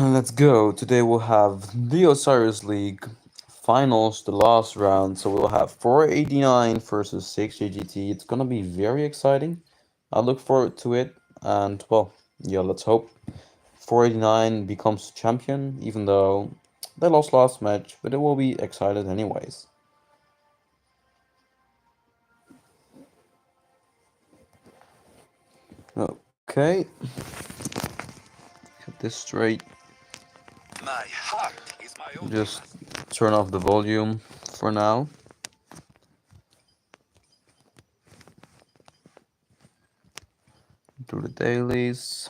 Let's go. Today we'll have the Osiris League finals, the last round. So we'll have 489 versus 6 GGT. It's gonna be very exciting. I look forward to it. And well, yeah, let's hope 489 becomes champion, even though they lost last match, but it will be excited anyways. Okay, get this straight. My heart is my Just ultimate. turn off the volume for now. Do the dailies.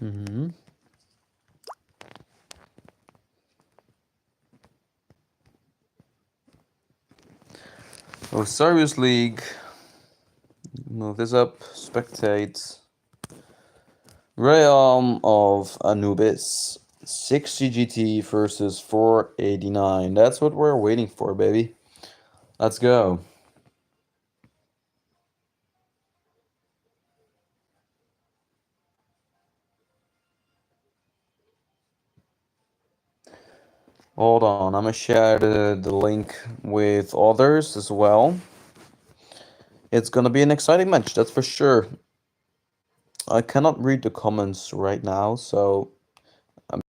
Mm-hmm. Osiris League. Move this up. Spectate. Realm of Anubis. 6 GGT versus 489. That's what we're waiting for, baby. Let's go. Hold on, I'm gonna share the link with others as well. It's gonna be an exciting match, that's for sure. I cannot read the comments right now, so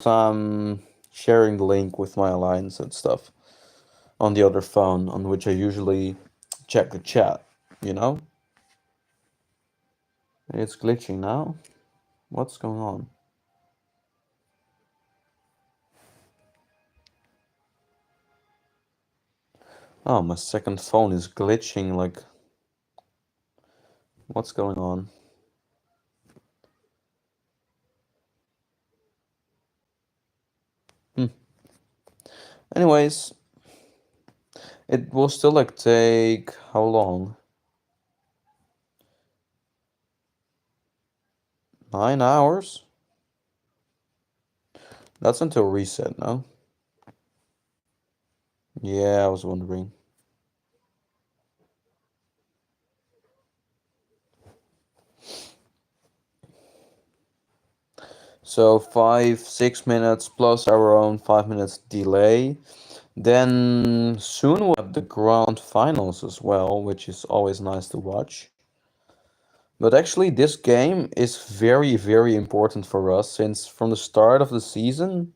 I'm sharing the link with my alliance and stuff on the other phone, on which I usually check the chat, you know? It's glitching now. What's going on? Oh, my second phone is glitching, like... What's going on? Anyways, it will still like take how long? 9 hours? That's until reset, no? Yeah, I was wondering. So 5-6 minutes plus our own 5 minutes delay. Then soon we'll have the grand finals as well, which is always nice to watch. But actually this game is very, very important for us, since from the start of the season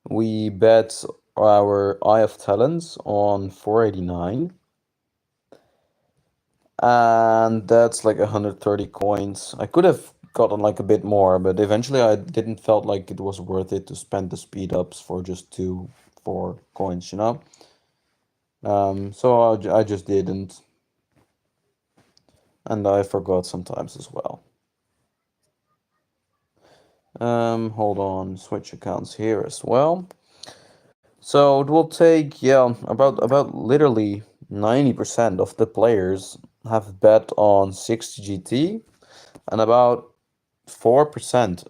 we bet our Eye of Talents on 489. And that's like 130 coins. I could have gotten like a bit more, but eventually I didn't felt like it was worth it to spend the speed ups for just 4 coins, you know? So I just didn't. And I forgot sometimes as well. Hold on, switch accounts here as well. So it will take, yeah, about literally 90% of the players have bet on 6 GT, and about 4%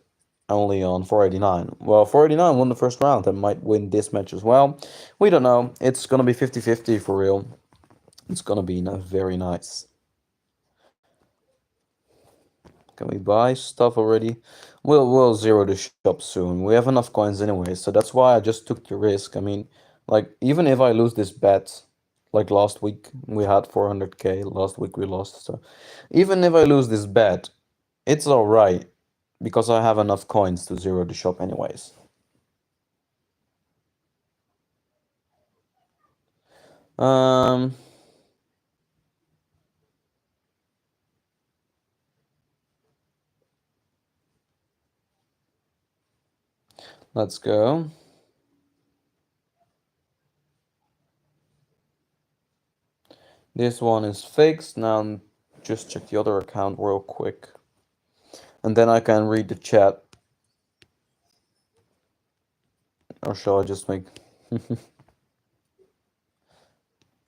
only on 489. Well, 489 won the first round and might win this match as well. We don't know. It's gonna be 50-50 for real. It's gonna be very nice. Can we buy stuff already? We'll zero the shop soon. We have enough coins anyway, so that's why I just took the risk. I mean, like, even if I lose this bet, like last week we had 400k, last week we lost, so even if I lose this bet, it's alright, because I have enough coins to zero the shop anyways. Um, let's go. This one is fixed. Now just check the other account real quick. And then I can read the chat. Or shall I just make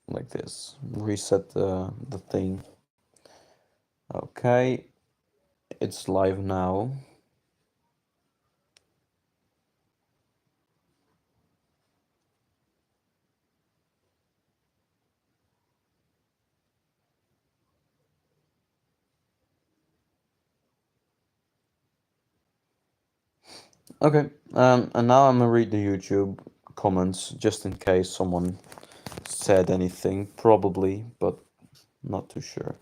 like this? Reset the thing. Okay. It's live now. Okay, and now I'm gonna read the YouTube comments just in case someone said anything, probably, but not too sure.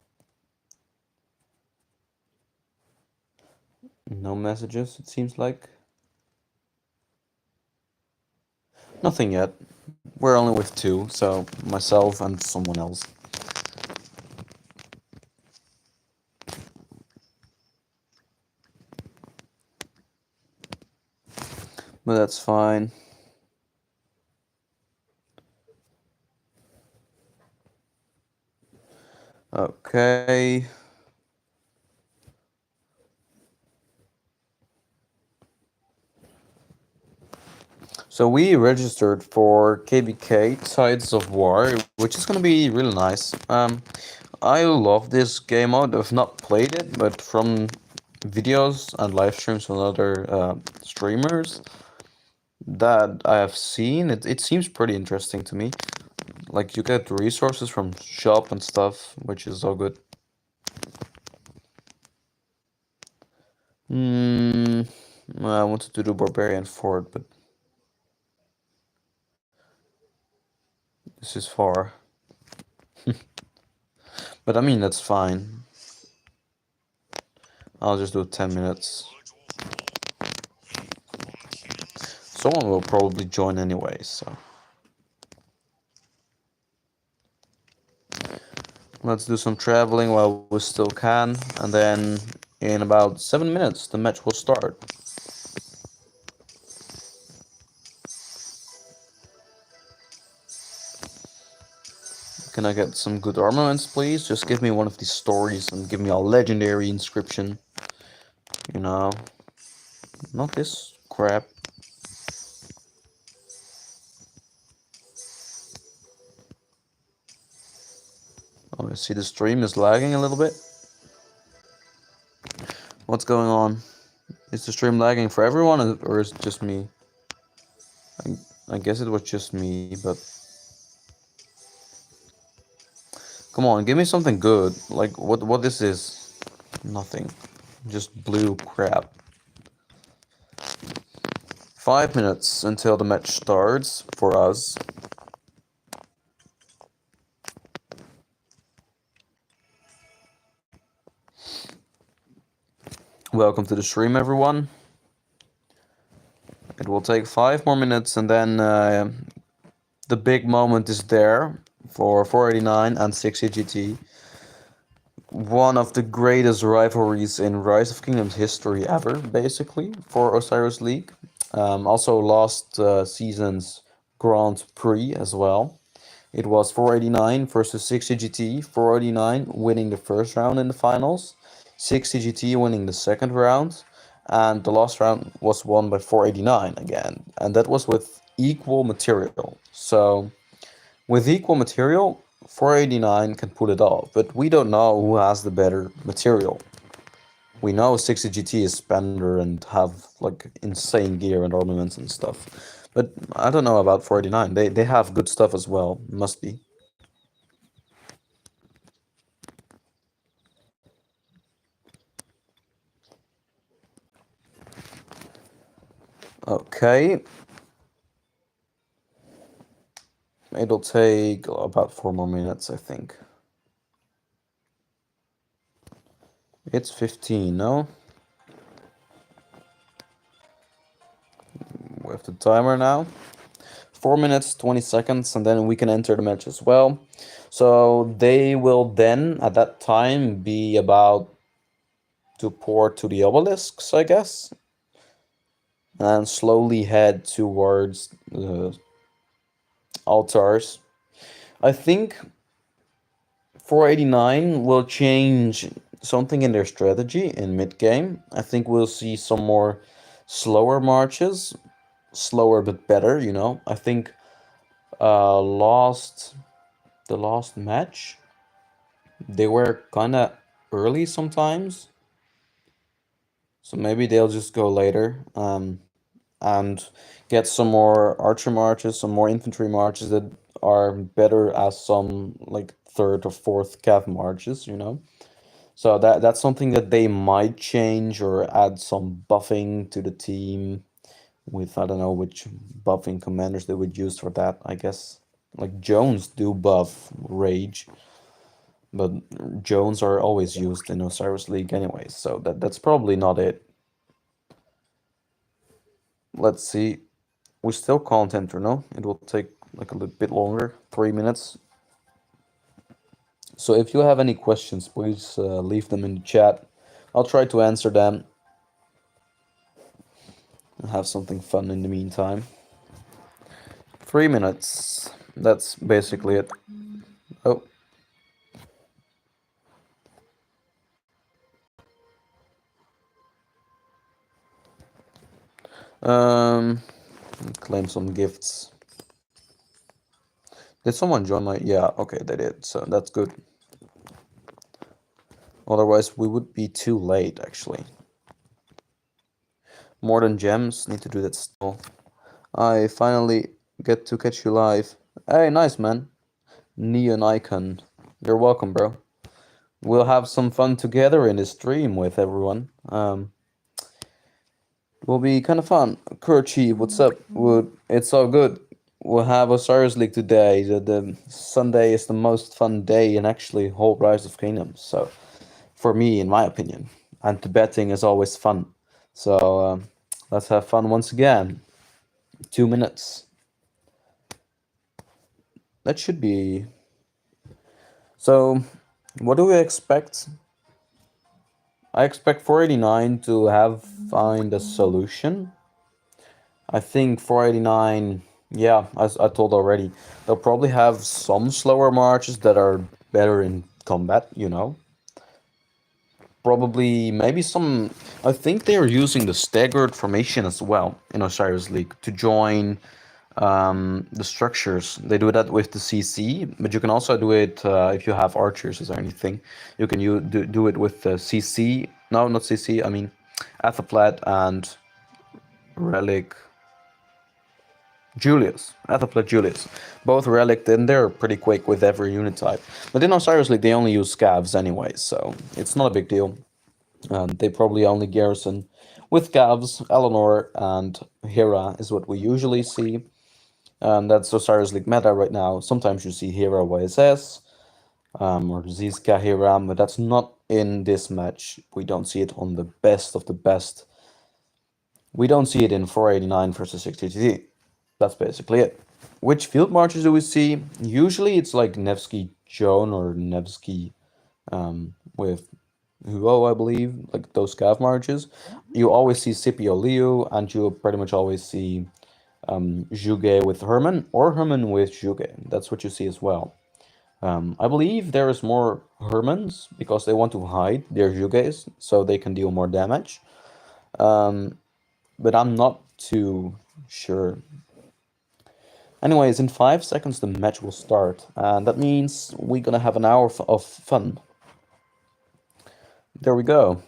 No messages, it seems like. Nothing yet. We're only with two, so myself and someone else. But that's fine. Okay. So we registered for KBK Tides of War, which is gonna be really nice. I love this game mode. I've not played it, but from videos and live streams from other streamers that I have seen, it seems pretty interesting to me. Like you get resources from shop and stuff, which is all good. Hmm. I wanted to do Barbarian Fort, but this is far. But I mean, that's fine. I'll just do 10 minutes. Someone will probably join anyway, so. Let's do some traveling while we still can, and then in about 7 minutes the match will start. Can I get some good armaments, please? Just give me one of these stories and give me a legendary inscription. You know, not this crap. Oh, I see the stream is lagging a little bit. What's going on? Is the stream lagging for everyone, or is it just me? I guess it was just me, but come on, give me something good. Like what this is? Nothing. Just blue crap. 5 minutes until the match starts for us. Welcome to the stream, everyone. It will take 5 more minutes, and then the big moment is there for 489 and 60 GT. One of the greatest rivalries in Rise of Kingdoms history ever, basically, for Osiris League. Also last season's Grand Prix as well. It was 489 versus 60 GT, 489 winning the first round in the finals, 60 GT winning the second round, and the last round was won by 489 again, and that was with equal material. So with equal material, 489 can pull it off, but we don't know who has the better material. We know 60 GT is spender and have like insane gear and armaments and stuff. But I don't know about 489. They have good stuff as well, must be. Okay. It'll take about 4 more minutes, I think. It's 15, no? We have the timer now. 4 minutes, 20 seconds, and then we can enter the match as well. So they will then, at that time, be about to port to the obelisks, I guess, and slowly head towards the altars. I think 489 will change something in their strategy in mid game. I think we'll see some more slower marches, slower but better. You know, I think the last match they were kind of early sometimes, so maybe they'll just go later. And get some more archer marches, some more infantry marches that are better as some like third or fourth cav marches, you know. So that's something that they might change or add some buffing to the team. with, I don't know which buffing commanders they would use for that. I guess like Jones do buff Rage, but Jones are always used in Osiris League anyways, so that's probably not it. Let's see. We still can't enter, no? It will take like a little bit longer, 3 minutes. So if you have any questions, please leave them in the chat. I'll try to answer them and have something fun in the meantime. 3 minutes. That's basically it. Oh. Um, claim some gifts. Did someone join my... Yeah, okay, they did, so that's good. Otherwise, we would be too late, actually. More than gems, need to do that still. I finally get to catch you live. Hey, nice, man. Neon Icon. You're welcome, bro. We'll have some fun together in this stream with everyone. Will be kind of fun. Kurchi, what's up? It's all good. We'll have Osiris League today. The Sunday is the most fun day in actually whole Rise of Kingdoms. So, for me, in my opinion, and the betting is always fun. So let's have fun once again. 2 minutes. That should be. So, what do we expect? I expect 489 to find a solution. I think 489, yeah, as I told already, they'll probably have some slower marches that are better in combat, you know. Probably, maybe some... I think they are using the staggered formation as well in Osiris League to join the structures. They do that with the CC, but you can also do it if you have archers or anything. You can do it with the CC. No, not CC, I mean Athaplat and Relic Julius. Athaplat Julius. Both Relic, and they're pretty quick with every unit type. But in Osiris League, they only use scavs anyway, so it's not a big deal. They probably only garrison with scavs. Eleanor and Hera is what we usually see. That's Osiris League meta right now. Sometimes you see Hera YSS or Zizka Hera, but that's not in this match. We don't see it on the best of the best. We don't see it in 489 versus 60TT. That's basically it. Which field marches do we see? Usually it's like Nevsky Joan or Nevsky with Huo, I believe, like those scav marches. You always see Scipio Liu, and you pretty much always see Juge with Herman, or Herman with Juge. That's what you see as well. I believe there is more Hermans because they want to hide their Juges so they can deal more damage. But I'm not too sure. Anyways, in 5 seconds the match will start, and that means we're gonna have an hour of fun. There we go.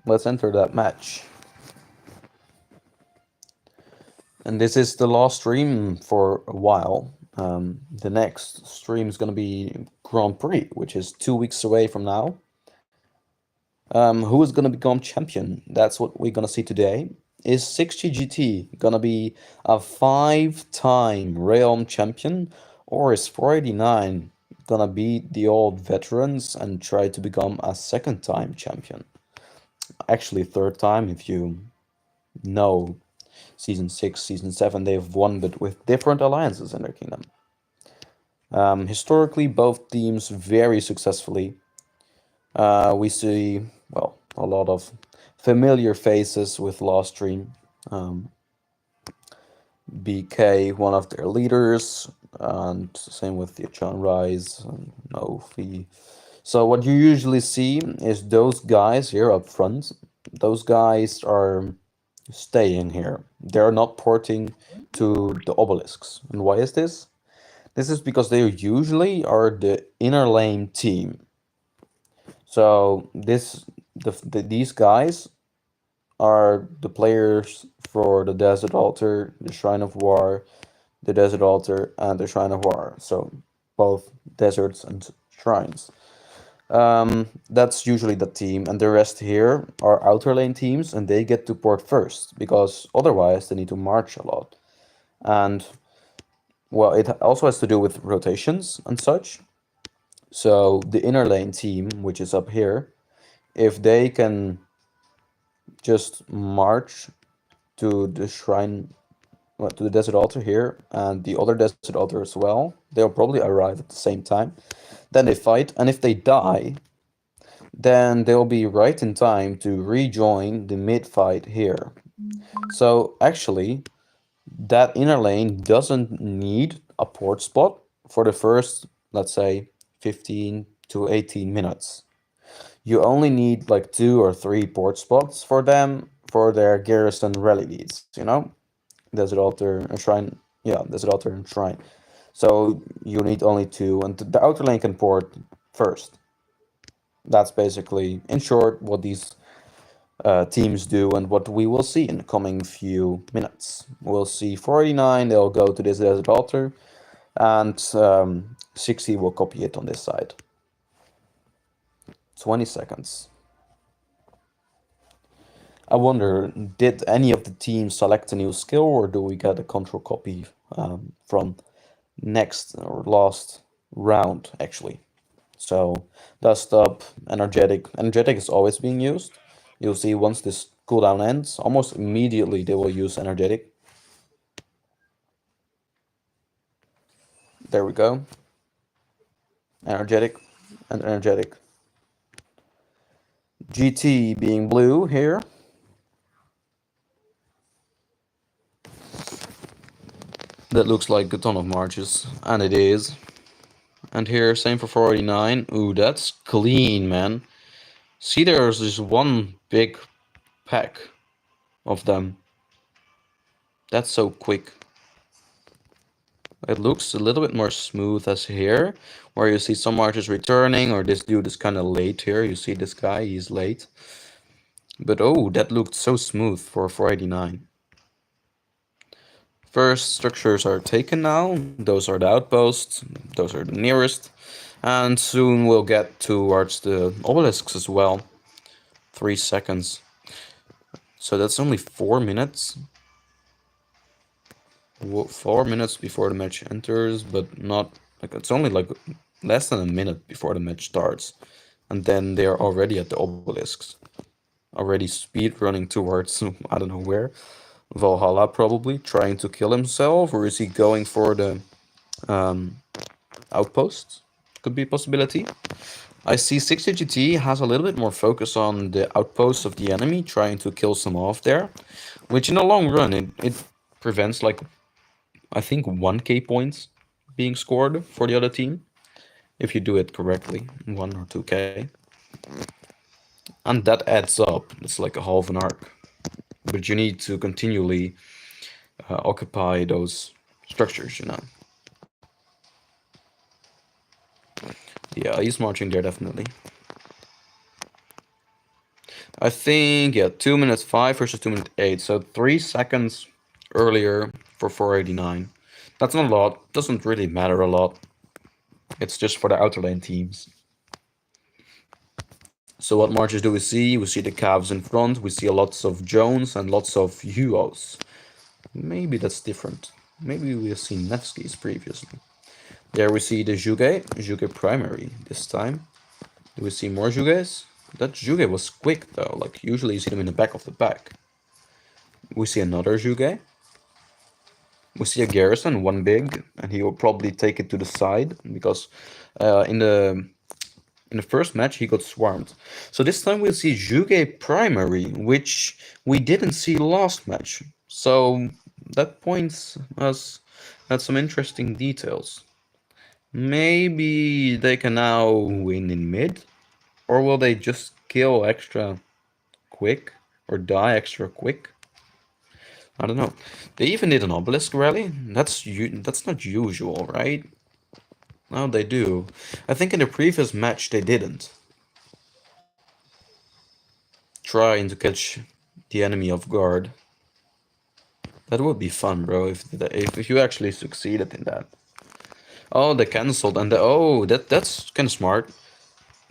Let's enter that match. And this is the last stream for a while. The next stream is gonna be Grand Prix, which is 2 weeks away from now. Who is gonna become champion? That's what we're gonna see today. Is 60GT gonna be a 5-time Realm champion, or is 489 gonna beat the old veterans and try to become a 2nd-time champion? Actually, 3rd time if you know Season 6, Season 7, they've won, but with different alliances in their kingdom. Historically, both teams very successfully. We see, well, a lot of familiar faces with last stream. BK, one of their leaders, and same with the John Rise and Nofi. So what you usually see is those guys here up front. Those guys are staying here. They're not porting to the obelisks. And why is this? This is because they usually are the inner lane team. So these guys are the players for the Desert Altar, the Shrine of War, the Desert Altar, and the Shrine of War. So both deserts and shrines. That's usually the team, and the rest here are outer lane teams, and they get to port first because otherwise they need to march a lot. And well, it also has to do with rotations and such. So the inner lane team, which is up here, if they can just march to the shrine, well, to the desert altar here, and the other desert altar as well, they'll probably arrive at the same time. Then they fight, and if they die, then they'll be right in time to rejoin the mid fight here. So actually, that inner lane doesn't need a port spot for the first, let's say, 15 to 18 minutes. You only need like 2 or 3 port spots for them for their garrison rally leads, you know? Desert Altar and Shrine. Yeah, Desert Altar and Shrine. So you need only 2, and the outer lane can port first. That's basically, in short, what these teams do and what we will see in the coming few minutes. We'll see 489, they'll go to this Desert Altar, and 60 will copy it on this side. 20 seconds. I wonder, did any of the teams select a new skill, or do we get a control copy from next or last round, actually? So, dust up, energetic. Energetic is always being used. You'll see once this cooldown ends, almost immediately they will use energetic. There we go. Energetic and energetic. GT being blue here. That looks like a ton of marches, and it is. And here, same for 489. Ooh, that's clean, man. See, there's just one big pack of them. That's so quick. It looks a little bit more smooth as here, where you see some marches returning, or this dude is kind of late here. You see this guy, he's late. But oh, that looked so smooth for 489. First structures are taken now. Those are the outposts. Those are the nearest. And soon we'll get towards the obelisks as well. 3 seconds. So that's only 4 minutes. 4 minutes before the match enters, but not like it's only like less than a minute before the match starts. And then they're already at the obelisks. Already speed running towards I don't know where. Valhalla probably, trying to kill himself, or is he going for the outposts? Could be a possibility. I see 60GT has a little bit more focus on the outposts of the enemy, trying to kill some off there, which in the long run, it prevents like, I think 1k points being scored for the other team, if you do it correctly, 1 or 2k. And that adds up, it's like a half an arc. But you need to continually occupy those structures, you know. Yeah, he's marching there definitely. I think, yeah, 2 minutes 5 versus 2 minutes 8, so 3 seconds earlier for 489. That's not a lot, doesn't really matter a lot. It's just for the outer lane teams. So what marches do we see? We see the Cavs in front, we see lots of Jones and lots of Huos. Maybe that's different. Maybe we have seen Nevskis previously. There we see the Juge primary this time. Do we see more Juges? That Juge was quick though, like usually you see them in the back of the pack. We see another Juge. We see a Garrison, one big, and he will probably take it to the side, because in the first match he got swarmed. So this time we'll see Juge primary, which we didn't see last match. So that points us at some interesting details. Maybe they can now win in mid? Or will they just kill extra quick? Or die extra quick? I don't know. They even did an obelisk rally? That's not usual, right? No, they do. I think in the previous match they didn't. Trying to catch the enemy off guard. That would be fun, bro, if you actually succeeded in that. Oh, they cancelled, and oh, that's kind of smart.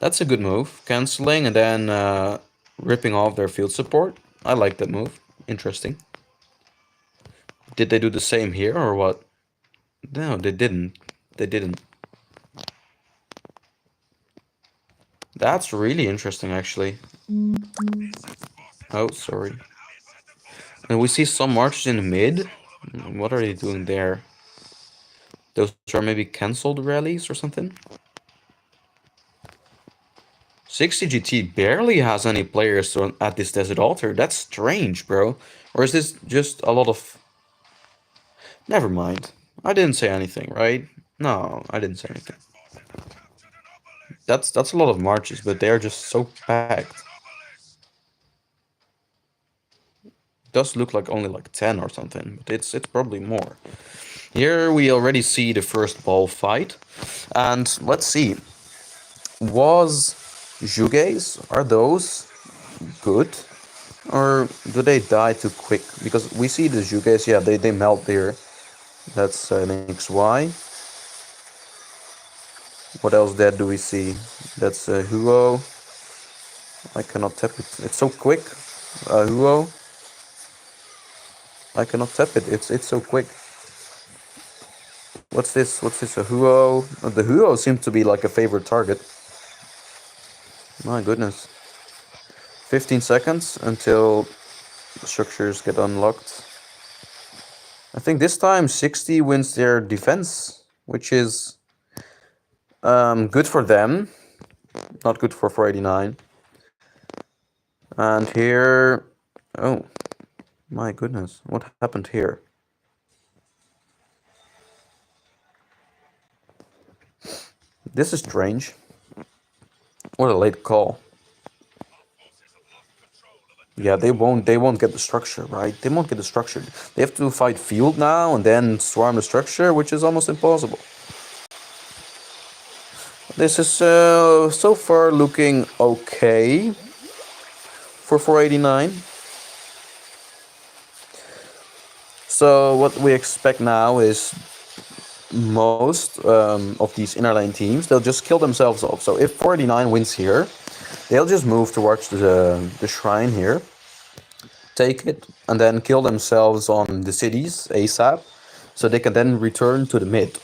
That's a good move. Canceling and then ripping off their field support. I like that move. Interesting. Did they do the same here or what? No, they didn't. They didn't. That's really interesting, actually. Oh, sorry. And we see some marches in the mid. What are they doing there? Those are maybe cancelled rallies or something? 60GT barely has any players at this desert altar. That's strange, bro. Or is this just a lot of... Never mind. I didn't say anything, right? No, I didn't say anything. That's a lot of marches, but they are just so packed. Does look like only like 10 or something, but it's probably more. Here we already see the first ball fight. And let's see. Was Juge's, are those good? Or do they die too quick? Because we see the Juge's, yeah, they melt there. That's an XY. What else there do we see? That's Huo. I cannot tap it. It's so quick. Huo. I cannot tap it. It's so quick. What's this? What's this? A Huo? The Huo seems to be like a favorite target. My goodness. 15 seconds until the structures get unlocked. I think this time 60 wins their defense, which is good for them. Not good for 489. And here... Oh, my goodness. What happened here? This is strange. What a late call. Yeah, they won't get the structure, right? They won't get the structure. They have to fight field now and then swarm the structure, which is almost impossible. This is so far looking okay for 489. So what we expect now is most of these inner lane teams, they'll just kill themselves off. So if 489 wins here, they'll just move towards the shrine here, take it, and then kill themselves on the cities ASAP, so they can then return to the mid.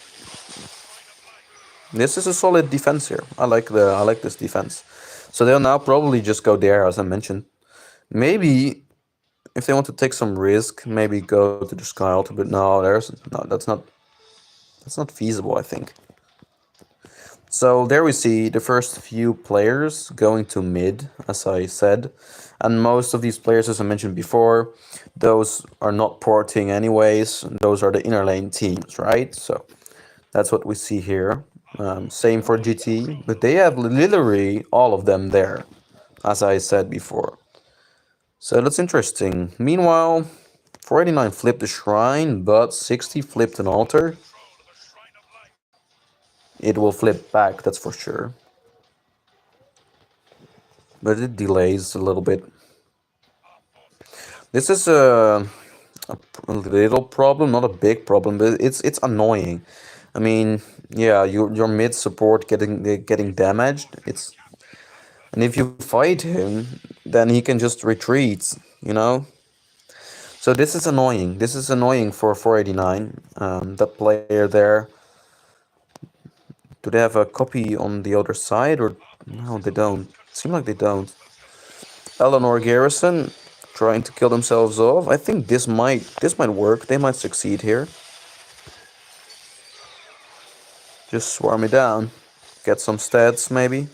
This is a solid defense here. I like this defense. So they'll now probably just go there, as I mentioned. Maybe if they want to take some risk, maybe go to the Sky Altar, but no, that's not feasible, I think. So there we see the first few players going to mid, as I said. And most of these players, as I mentioned before, those are not porting anyways. Those are the inner lane teams, right? So that's what we see here. Same for GT, but they have literally all of them there, as I said before. So that's interesting. Meanwhile, 489 flipped the shrine, but 60 flipped an altar. It will flip back, that's for sure. But it delays a little bit. This is a little problem, not a big problem, but it's annoying. I mean, yeah, your mid support getting damaged. And if you fight him, then he can just retreat, you know. So this is annoying. This is annoying for 489. That player there. Do they have a copy on the other side, or no? They don't. Seem like they don't. Eleanor Garrison trying to kill themselves off. I think this might work. They might succeed here. Just swarm it down. Get some stats, maybe.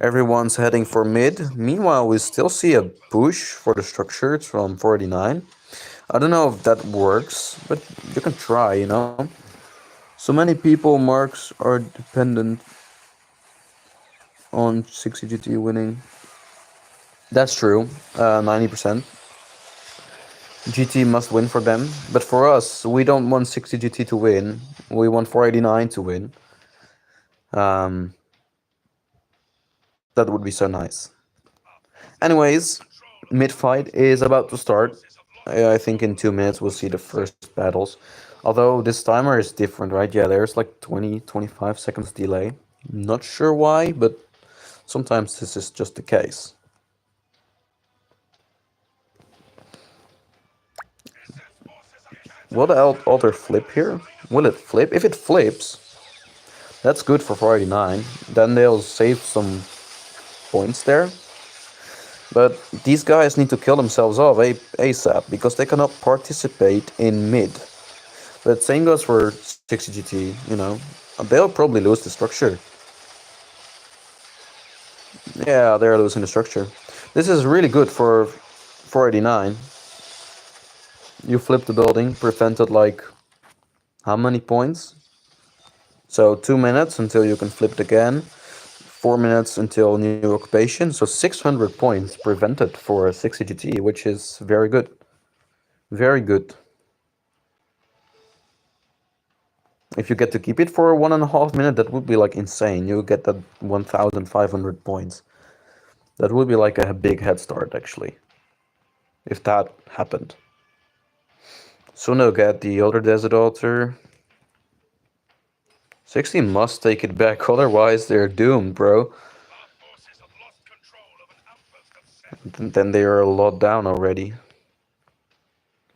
Everyone's heading for mid. Meanwhile, we still see a push for the structures from 49. I don't know if that works, but you can try, you know. So many people, marks are dependent on 60GT winning. That's true, 90%. GT must win for them, but for us, we don't want 60GT to win. We want 489 to win. That would be so nice. Anyways, mid-fight is about to start. I think in 2 minutes we'll see the first battles. Although this timer is different, right? Yeah, there's like 20-25 seconds delay. Not sure why, but sometimes this is just the case. Will the alter flip here? Will it flip? If it flips, that's good for 489. Then they'll save some points there. But these guys need to kill themselves off ASAP because they cannot participate in mid. But same goes for 60GT, you know. They'll probably lose the structure. Yeah, they're losing the structure. This is really good for 489. You flip the building, prevented like how many points? So 2 minutes until you can flip it again. 4 minutes until new occupation. So 600 points prevented for 60GT, which is very good. Very good. If you get to keep it for 1.5 minutes, that would be like insane. You get that 1,500 points. That would be like a big head start, actually. If that happened. So now get the other desert altar. 60 must take it back, otherwise they're doomed, bro. Then they are a lot down already.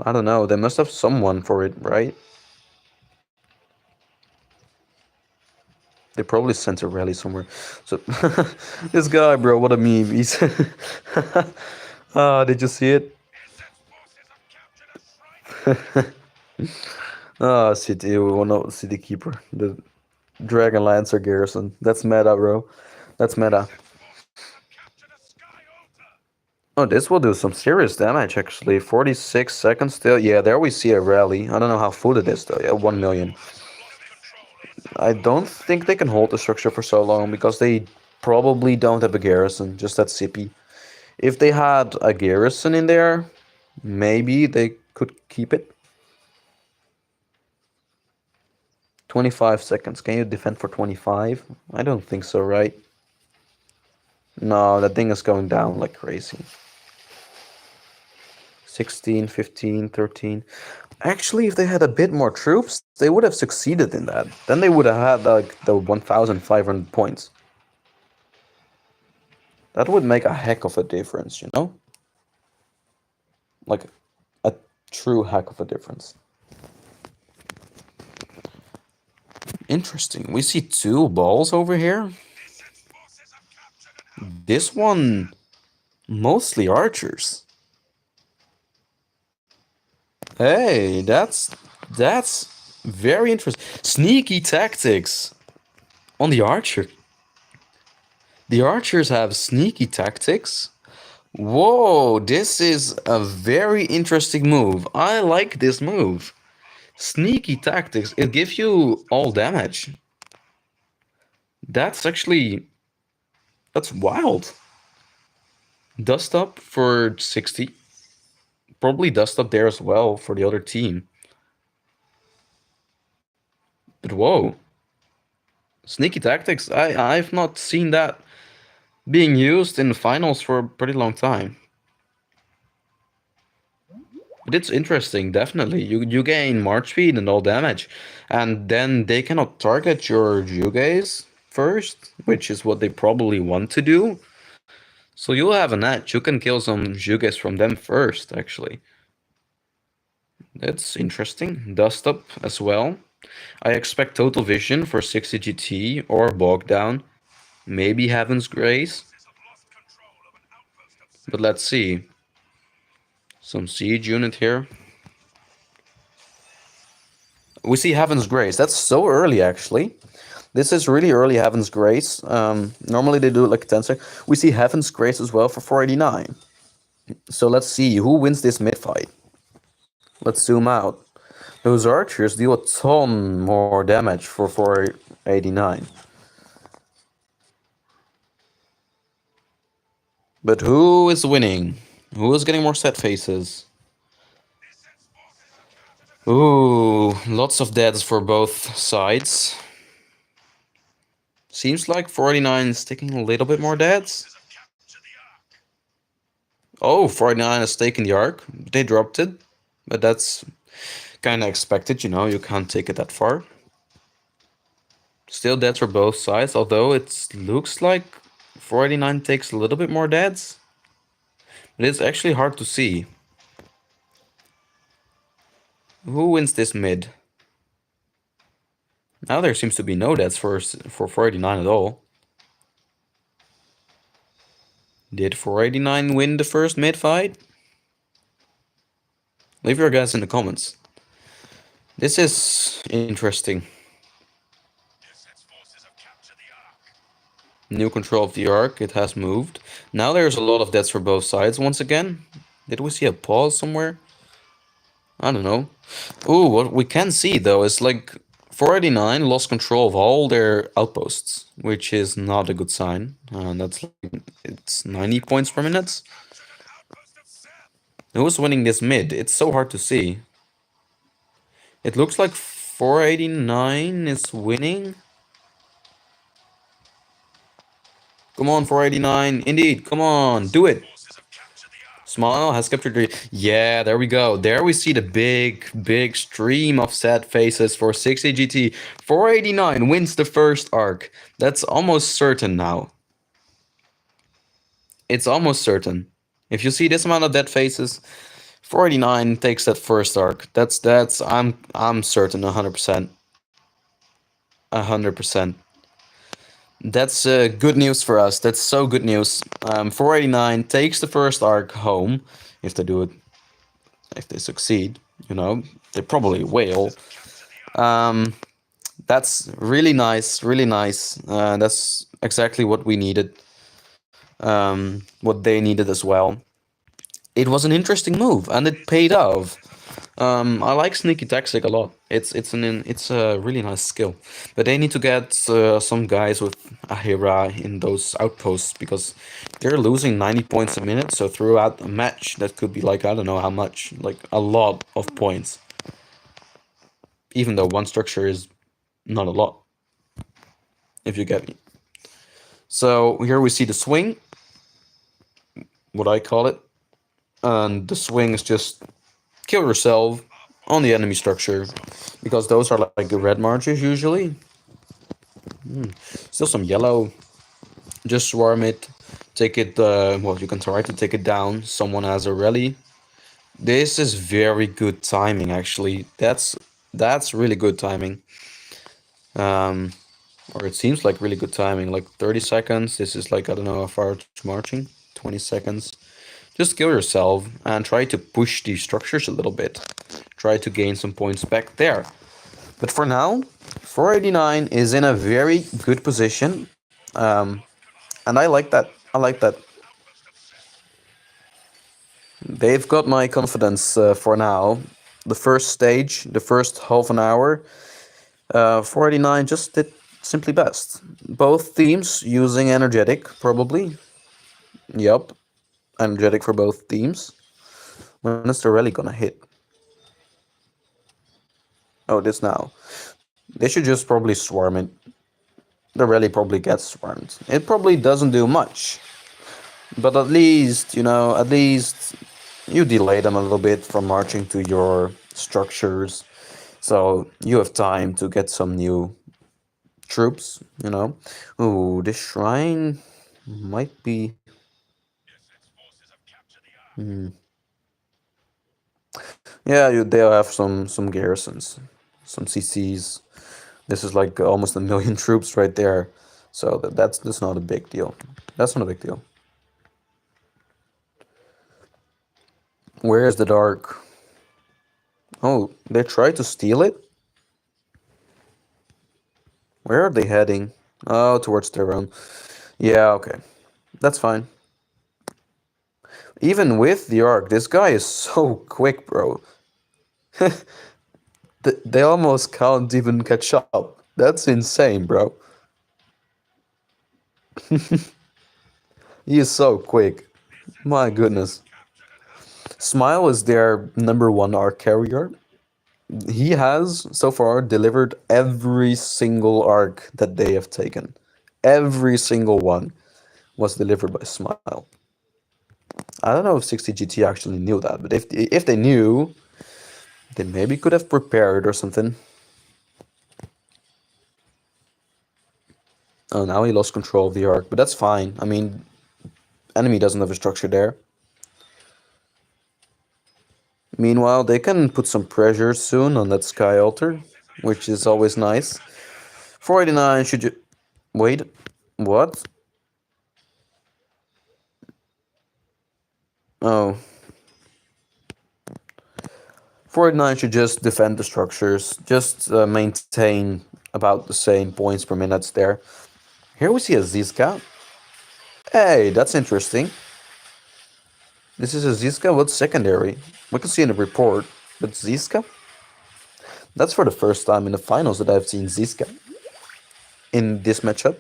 I don't know, they must have someone for it, right? They probably sent a rally somewhere. So, this guy, bro, what a meme. He's... did you see it? City, City Keeper. The Dragon Lancer Garrison. That's meta, bro. That's meta. Oh, this will do some serious damage, actually. 46 seconds still. Yeah, there we see a rally. I don't know how full it is, though. Yeah, 1 million. I don't think they can hold the structure for so long, because they probably don't have a garrison, just that CP. If they had a garrison in there, maybe they could keep it. 25 seconds. Can you defend for 25? I don't think so, right? No, that thing is going down like crazy. 16, 15, 13. Actually, if they had a bit more troops, they would have succeeded in that. Then they would have had like the 1,500 points. That would make a heck of a difference, you know? Like a true heck of a difference. Interesting. We see 2 balls over here. This one, mostly archers. Hey, that's very interesting. Sneaky tactics on the archer. The archers have sneaky tactics. Whoa, this is a very interesting move. I like this move. Sneaky tactics. It gives you all damage. That's actually... That's wild. Dust up for 60. Probably dust up there as well for the other team. But whoa. Sneaky tactics. I've not seen that being used in the finals for a pretty long time. But it's interesting, definitely. You gain march speed and all damage. And then they cannot target your Jugeis first, which is what they probably want to do. So you'll have an edge. You can kill some Jugeis from them first, actually. That's interesting. Dust up as well. I expect Total Vision for 60 GT or Bog Down. Maybe Heaven's Grace. But let's see. Some siege unit here. We see Heaven's Grace. That's so early, actually. This is really early Heaven's Grace. Normally they do it like 10 seconds. We see Heaven's Grace as well for 489. So let's see who wins this mid-fight. Let's zoom out. Those archers deal a ton more damage for 489. But who is winning? Who is getting more set faces? Ooh, lots of deaths for both sides. Seems like 489 is taking a little bit more deaths. Oh, 489 is taking the arc. They dropped it. But that's kind of expected, you know. You can't take it that far. Still deads for both sides, although it looks like 489 takes a little bit more deads. But it's actually hard to see. Who wins this mid? Now there seems to be no deaths for 489 at all. Did 489 win the first mid fight? Leave your guess in the comments. This is interesting. New control of the arc, it has moved. Now there's a lot of deaths for both sides once again. Did we see a pause somewhere? I don't know. Ooh, what we can see though is like 489 lost control of all their outposts, which is not a good sign. That's like, it's 90 points per minute. Who's winning this mid? It's so hard to see. It looks like 489 is winning. Come on, 489. Indeed, come on, do it. Smile has captured 3. Yeah, there we go. There we see the big stream of sad faces for 60 GT. 489 wins the first arc. That's almost certain now. It's almost certain. If you see this amount of dead faces, 489 takes that first arc. That's I'm certain 100%. 100%. That's good news for us. That's so good news. 489 takes the first arc home. If they do it, if they succeed, you know, they probably will. That's really nice, really nice. That's exactly what we needed. What they needed as well. It was an interesting move, and it paid off. I like sneaky tactic a lot. It's a really nice skill, but they need to get some guys with Ahira in those outposts because they're losing 90 points a minute. So throughout a match, that could be like I don't know how much, like a lot of points. Even though one structure is not a lot, if you get me. So here we see the swing, what I call it, and the swing is just kill yourself on the enemy structure, because those are like the red marches usually. Still some yellow. Just swarm it, take it, well, you can try to take it down. Someone has a rally. This is very good timing, actually. That's really good timing. Or it seems like really good timing, like 30 seconds. This is like, I don't know how far it's marching, 20 seconds. Just kill yourself and try to push these structures a little bit. Try to gain some points back there. But for now, 489 is in a very good position. And I like that. I like that. They've got my confidence for now. The first stage, the first half an hour, 489 just did simply best. Both teams using energetic, probably. Yup. Energetic for both teams. When is the rally gonna hit? Oh, this now. They should just probably swarm it. The rally probably gets swarmed. It probably doesn't do much. But at least, you know, at least you delay them a little bit from marching to your structures. So you have time to get some new troops, you know. Ooh, this shrine might be... Yeah, they'll have some garrisons, some CCs. This is like almost a million troops right there. So that's not a big deal. That's not a big deal. Where is the dark? Oh, they tried to steal it? Where are they heading? Oh, towards their own. Yeah, okay. That's fine. Even with the arc, this guy is so quick, bro. They almost can't even catch up. That's insane, bro. He is so quick. My goodness. Smile is their #1 arc carrier. He has, so far, delivered every single arc that they have taken. Every single one was delivered by Smile. I don't know if 60GT actually knew that, but if they knew, they maybe could have prepared or something. Oh, now he lost control of the arc, but that's fine. I mean, enemy doesn't have a structure there. Meanwhile, they can put some pressure soon on that Sky Altar, which is always nice. 489 should you... Wait, what? Oh. 489 should just defend the structures, just maintain about the same points per minute there. Here we see a Zizka. Hey, that's interesting. This is a Zizka, what's secondary? We can see in the report, but Zizka? That's for the first time in the finals that I've seen Zizka in this matchup.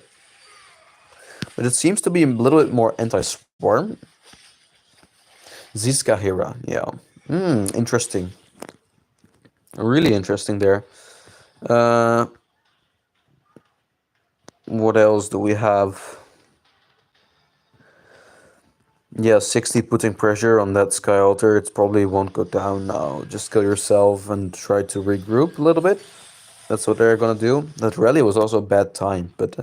But it seems to be a little bit more anti-swarm. Zizka Hera, yeah. Interesting. Really interesting there. Uh, what else do we have? Yeah, 60 putting pressure on that Sky Altar. It probably won't go down now. Just kill yourself and try to regroup a little bit. That's what they're gonna do. That rally was also a bad time, but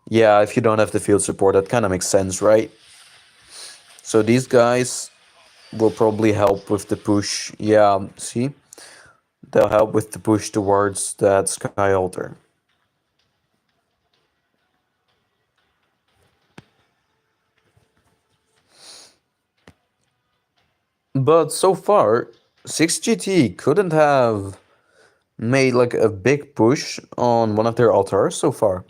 yeah, if you don't have the field support, that kind of makes sense, right? So these guys will probably help with the push. Yeah, see? They'll help with the push towards that Sky Altar. But so far, 6GT couldn't have made like a big push on one of their altars so far.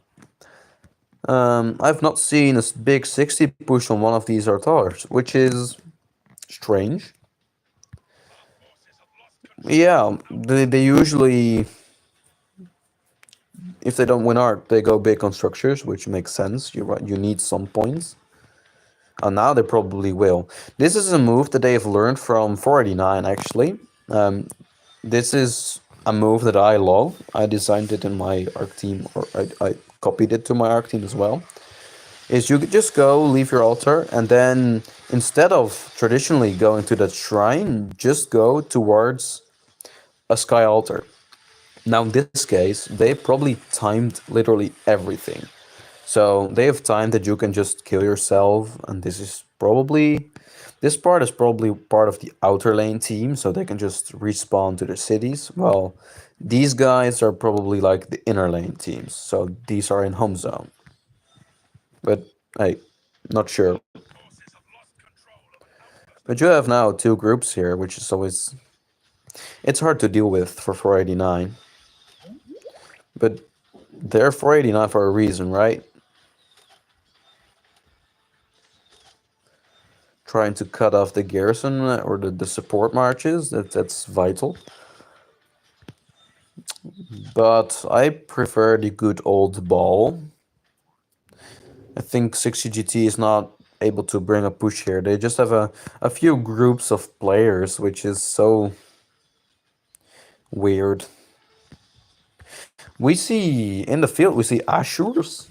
I've not seen a big 60 push on one of these altars, which is strange. Yeah, they usually, if they don't win art, they go big on structures, which makes sense. You're right, you need some points. And now they probably will. This is a move that they have learned from 489, actually. This is a move that I love. I designed it in my arc team, or I copied it to my arc team as well. Is you could just go, leave your altar, and then instead of traditionally going to that shrine, just go towards a sky altar. Now in this case, they probably timed literally everything. So they have time that you can just kill yourself, and this part is probably part of the outer lane team, so they can just respawn to their cities. Well, these guys are probably like the inner lane teams, so these are in home zone. But hey, not sure. But you have now two groups here, which is always it's hard to deal with for 489. But they're 489 for a reason, right? Trying to cut off the garrison or the support marches, that's vital. But I prefer the good old ball. I think 60GT is not able to bring a push here. They just have a few groups of players, which is so weird. We see in the field, we see Ashurs.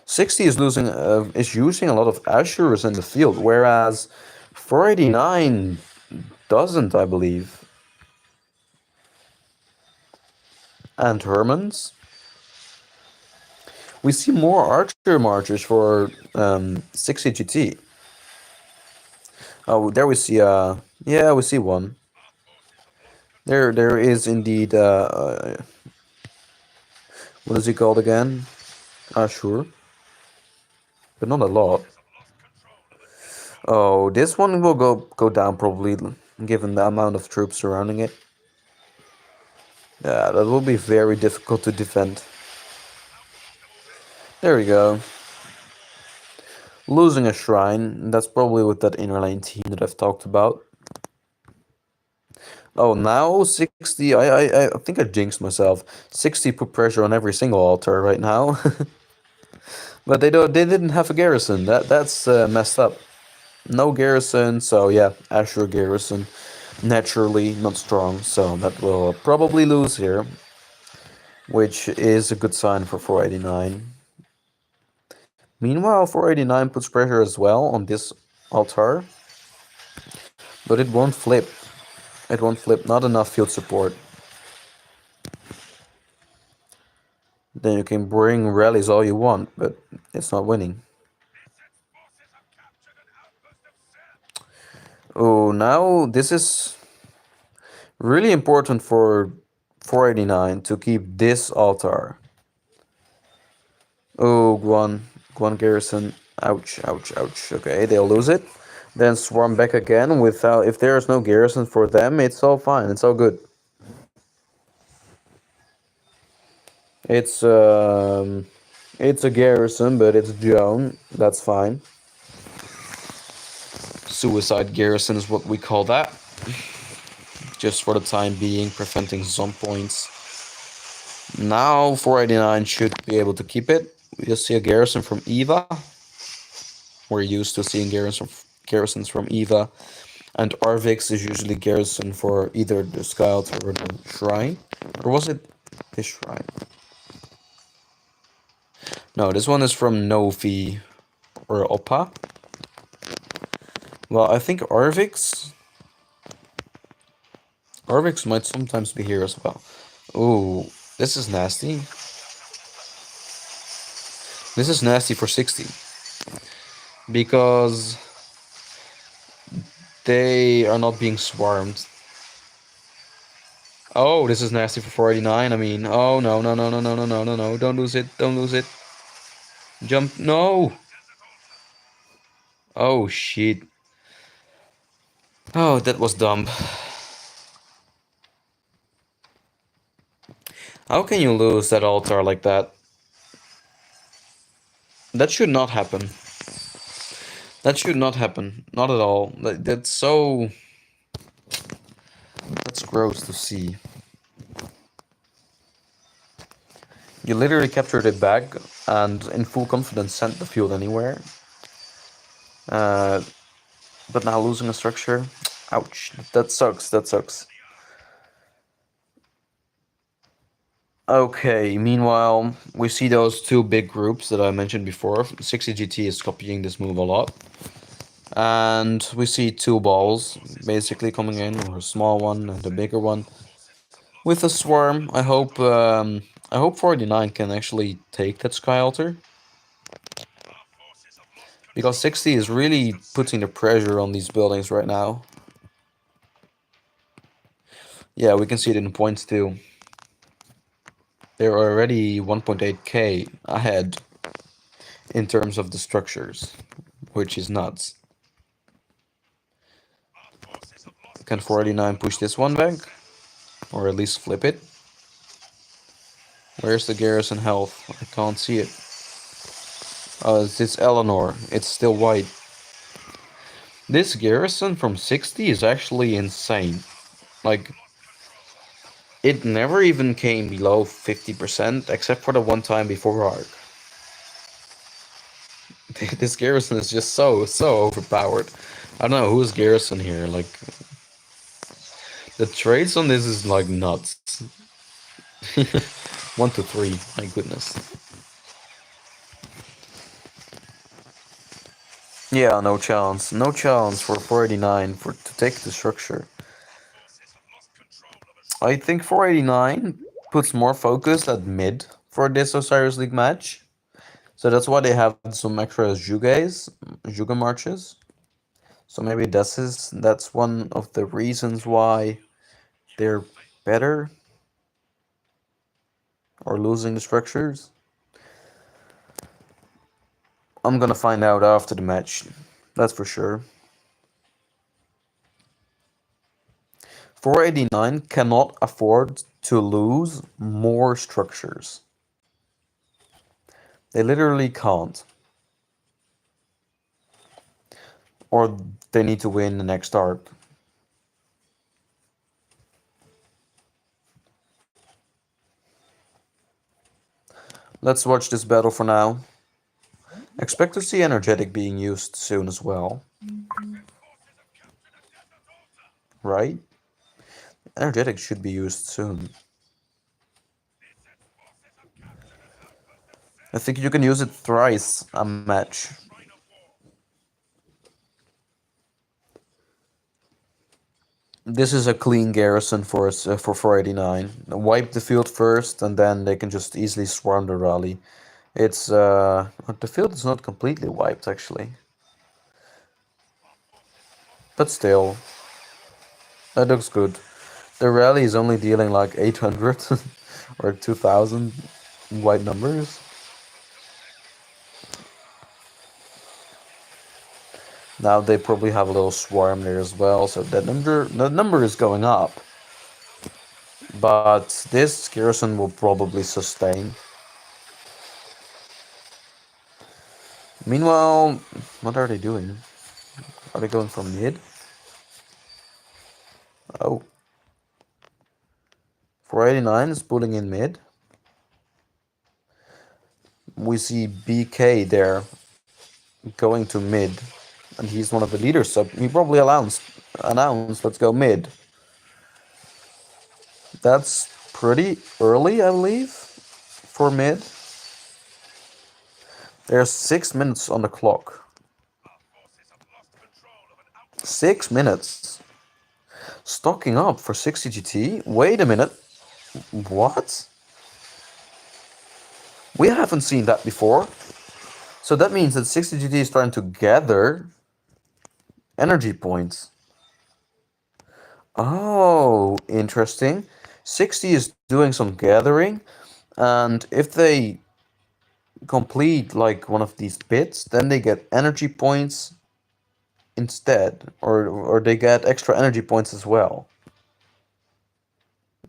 60 is using a lot of Ashurs in the field, whereas 489 doesn't, I believe. And Hermans. We see more archer marchers for 60GT. Oh, there we see yeah, we see one. There is indeed what is he called again? Ashur. But not a lot. Oh, this one will go down probably, given the amount of troops surrounding it. Yeah, that will be very difficult to defend. There we go. Losing a shrine, that's probably with that inner lane team that I've talked about. Oh, now 60, I think I jinxed myself. 60 put pressure on every single altar right now. But they didn't have a garrison, that's messed up. No garrison, so yeah, Ashur garrison. Naturally not strong, so that will probably lose here. Which is a good sign for 489. Meanwhile, 489 puts pressure as well on this altar. But it won't flip. It won't flip, not enough field support. Then you can bring rallies all you want, but it's not winning. Oh, now this is really important for 489 to keep this altar. Oh, Guan Garrison. Ouch, ouch, ouch. Okay, they'll lose it. Then swarm back again without. If there's no garrison for them, it's all fine. It's all good. It's it's a garrison, but it's Joan. That's fine. Suicide garrison is what we call that. Just for the time being, preventing zone points. Now 489 should be able to keep it. We just see a garrison from Eva. We're used to seeing garrisons from Eva. And Arvix is usually garrison for either the Sky Altar or the Shrine. Or was it the Shrine? No, this one is from Novi or Oppa. Well, I think Arvix might sometimes be here as well. Ooh, this is nasty. This is nasty for 60. Because they are not being swarmed. Oh, this is nasty for 489. I mean, oh no, no, no, no, no, no, no, no, no. Don't lose it. Don't lose it. Jump. No. Oh, shit. Oh, that was dumb. How can you lose that altar like that? That should not happen. That should not happen. Not at all. That's so... That's gross to see. You literally captured it back and in full confidence sent the field anywhere. But now losing a structure. Ouch. That sucks. That sucks. Okay, meanwhile, we see those two big groups that I mentioned before. 60GT is copying this move a lot. And we see two balls basically coming in, or a small one and a bigger one. With a swarm, I hope 49 can actually take that Sky Altar. Because 60 is really putting the pressure on these buildings right now. Yeah, we can see it in the points too. They're already 1.8k ahead in terms of the structures, which is nuts. Can 489 push this one back? Or at least flip it? Where's the garrison health? I can't see it. Oh, it's Eleanor. It's still white. This garrison from 60 is actually insane. Like, it never even came below 50%, except for the one time before Arc. This garrison is just so overpowered. I don't know who's garrison here. Like, the trades on this is like nuts. 1 to 3, my goodness. Yeah, no chance. No chance for 489 to take the structure. I think 489 puts more focus at mid for this Osiris League match. So that's why they have some extra Juga marches. So maybe that's one of the reasons why they're better or losing the structures. I'm gonna find out after the match. That's for sure. 489 cannot afford to lose more structures. They literally can't. Or they need to win the next arc. Let's watch this battle for now. Expect to see energetic being used soon as well. Right? Energetic should be used soon. I think you can use it thrice a match. This is a clean garrison for us for 489. Wipe the field first, and then they can just easily swarm the rally. It's the field is not completely wiped actually, but still, that looks good. The rally is only dealing like 800 or 2000 white numbers. Now they probably have a little swarm there as well, so the number is going up. But this garrison will probably sustain. Meanwhile, what are they doing? Are they going for mid? Oh. 489 is pulling in mid. We see BK there going to mid. And he's one of the leaders, so he probably announced let's go mid. That's pretty early, I believe, for mid. There's 6 minutes on the clock. 6 minutes. Stocking up for 60 GT? Wait a minute. What? We haven't seen that before. So that means that 60 GT is trying to gather energy points. Oh, interesting. 60 is doing some gathering, and if they complete like one of these bits, then they get energy points instead, or they get extra energy points as well.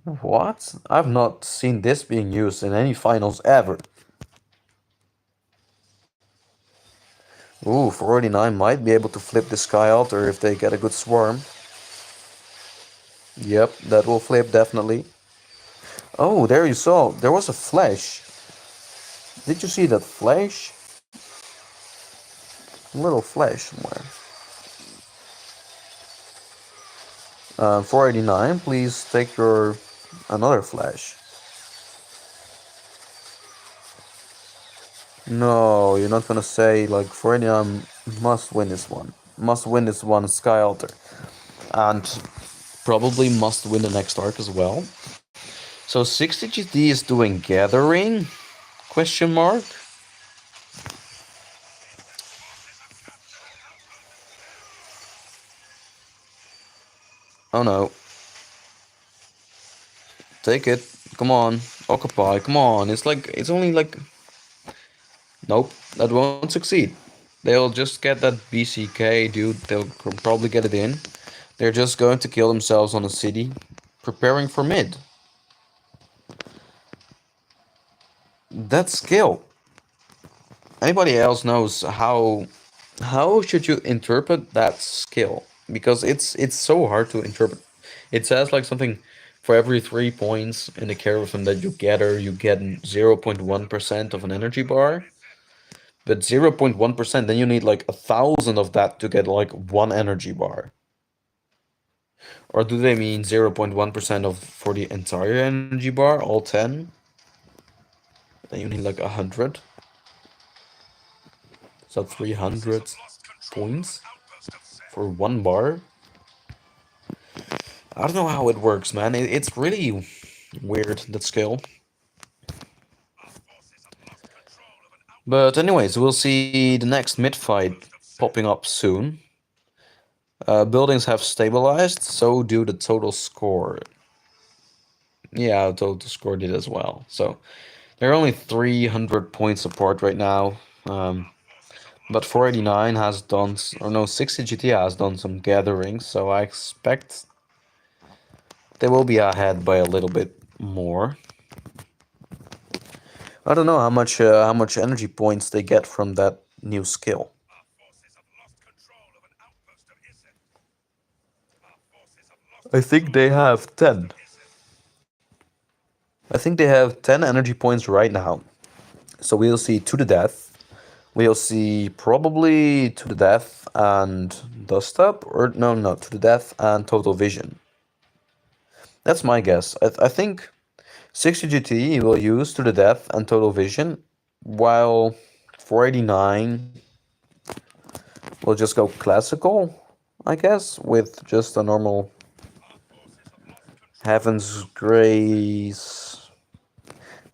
What? I've not seen this being used in any finals ever. Ooh, 489 might be able to flip the Sky Altar if they get a good swarm. Yep, that will flip definitely. Oh, there you saw. There was a flash. Did you see that flash? A little flash somewhere. 489, please take your another flash. No, you're not gonna say like 489 must win this one. Must win this one Sky Altar. And probably must win the next arc as well. So 60 GD is doing gathering? Question mark? Oh no. Take it. Come on. Occupy. Come on. It's only like... Nope. That won't succeed. They'll just get that BCK, dude. They'll probably get it in. They're just going to kill themselves on a city. Preparing for mid. That's skill. Anybody else knows how should you interpret that skill? Because it's so hard to interpret. It says like something for every 3 points in the caravan that you gather, you get 0.1% of an energy bar. But 0.1%, then you need like 1,000 of that to get like 1 energy bar. Or do they mean 0.1% of for the entire energy bar, all 10? Then you need like 100. So 300 points for 1 bar. I don't know how it works, man. It's really weird, that skill. But anyways, we'll see the next mid fight popping up soon. Buildings have stabilized, so do the total score. Yeah, total score did as well. So they're only 300 points apart right now. But 489 has done, or no, 60 GT has done some gathering, so I expect they will be ahead by a little bit more. I don't know how much energy points they get from that new skill. I think they have 10. I think they have 10 energy points right now. So we'll see To the Death. We'll see probably To the Death and Dust Up, or no, To the Death and Total Vision. That's my guess. I think 60 GT will use To the Death and Total Vision, while 489 will just go classical, I guess, with just a normal Heaven's Grace.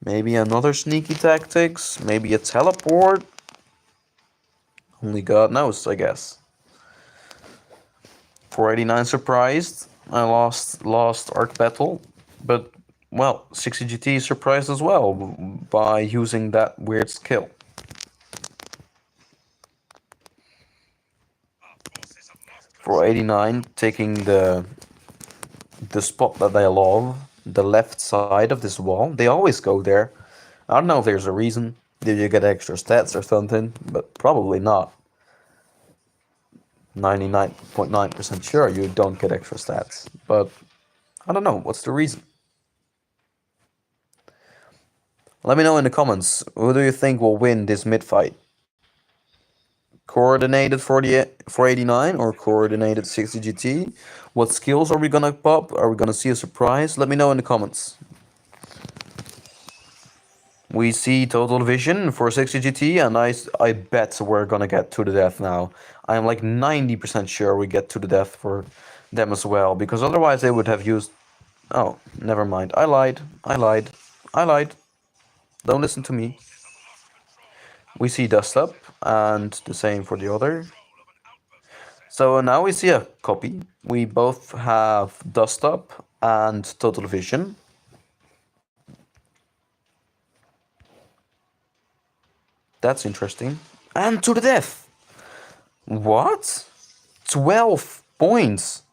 Maybe another sneaky tactics. Maybe a teleport. Only God knows, I guess. 489 surprised. I lost Arc Battle. But, well, 60 GT surprised as well by using that weird skill. 489 taking the spot that they love, the left side of this wall. They always go there. I don't know if there's a reason. Did you get extra stats or something? But probably not. 99.9% sure you don't get extra stats. But I don't know. What's the reason? Let me know in the comments. Who do you think will win this mid fight? Coordinated 489 or coordinated 60 GT? What skills are we gonna pop? Are we gonna see a surprise? Let me know in the comments. We see total vision for 60 GT, and I bet we're gonna get to the death now. I'm like 90% sure we get to the death for them as well, because otherwise they would have used... Oh, never mind. I lied. I lied. I lied. Don't listen to me. We see Dust Up, and the same for the other. So now we see a copy. We both have Dust Up and Total Vision. That's interesting. And to the death! What? 12 points!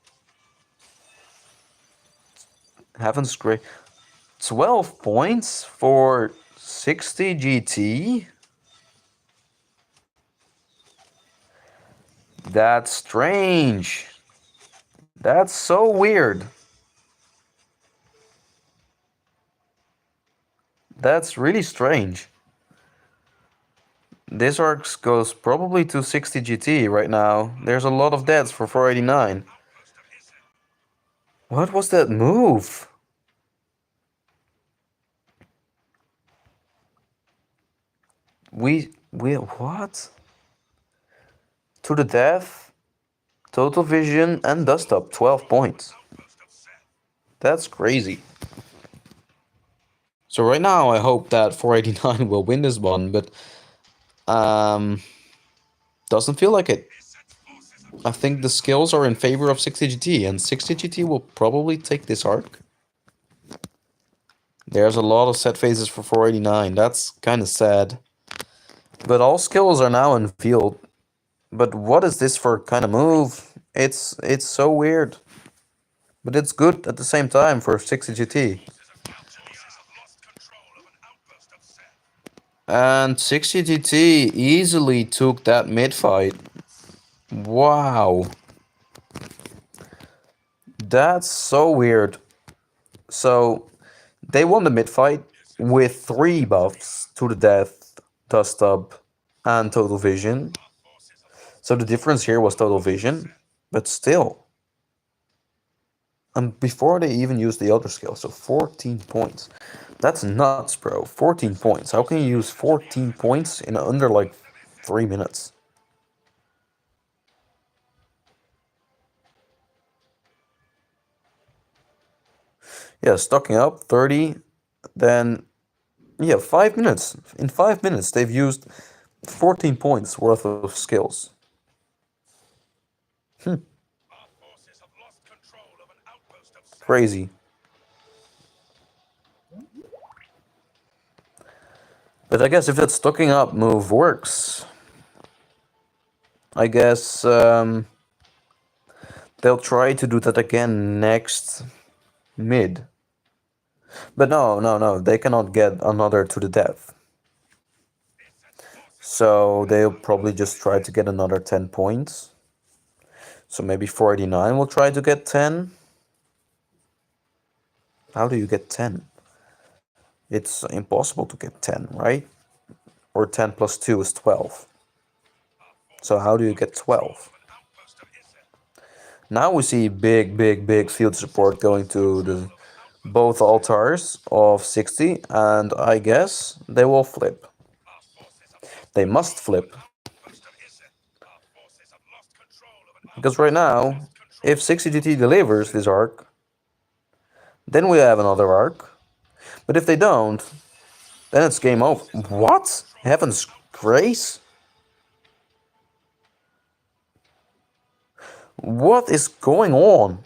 Heaven's Grace. 12 points for 60 GT? That's strange. That's so weird. That's really strange. This arc goes probably to 60 GT right now. There's a lot of deaths for 489. What was that move? We what? To the death, total vision, and dust up. 12 points. That's crazy. So right now I hope that 489 will win this one, but doesn't feel like it. I think the skills are in favor of 60 GT, and 60 GT will probably take this arc. There's a lot of set phases for 489. That's kind of sad. But all skills are now in field. But what is this for kind of move? It's so weird. But it's good at the same time for 60 GT. And 60 GT easily took that mid fight. Wow. That's so weird. So they won the mid fight with 3 buffs to the death, dust up, and total vision. So the difference here was total vision, but still. And before they even used the other skill, so 14 points. That's nuts, bro. 14 points. How can you use 14 points in under like 3 minutes? Yeah, stocking up 30, then yeah, 5 minutes. In 5 minutes they've used 14 points worth of skills. Crazy. But I guess if that stocking up move works, I guess they'll try to do that again next mid. But no, they cannot get another to the death. So they'll probably just try to get another 10 points. So maybe 489 will try to get 10. How do you get 10? It's impossible to get 10, right? Or 10 plus 2 is 12. So how do you get 12? Now we see big field support going to the both altars of 60, and I guess they will flip. They must flip. Because right now, if 60 GT delivers this arc, Then we have another arc. But if they don't, then it's game over. What? Heaven's Grace? What is going on?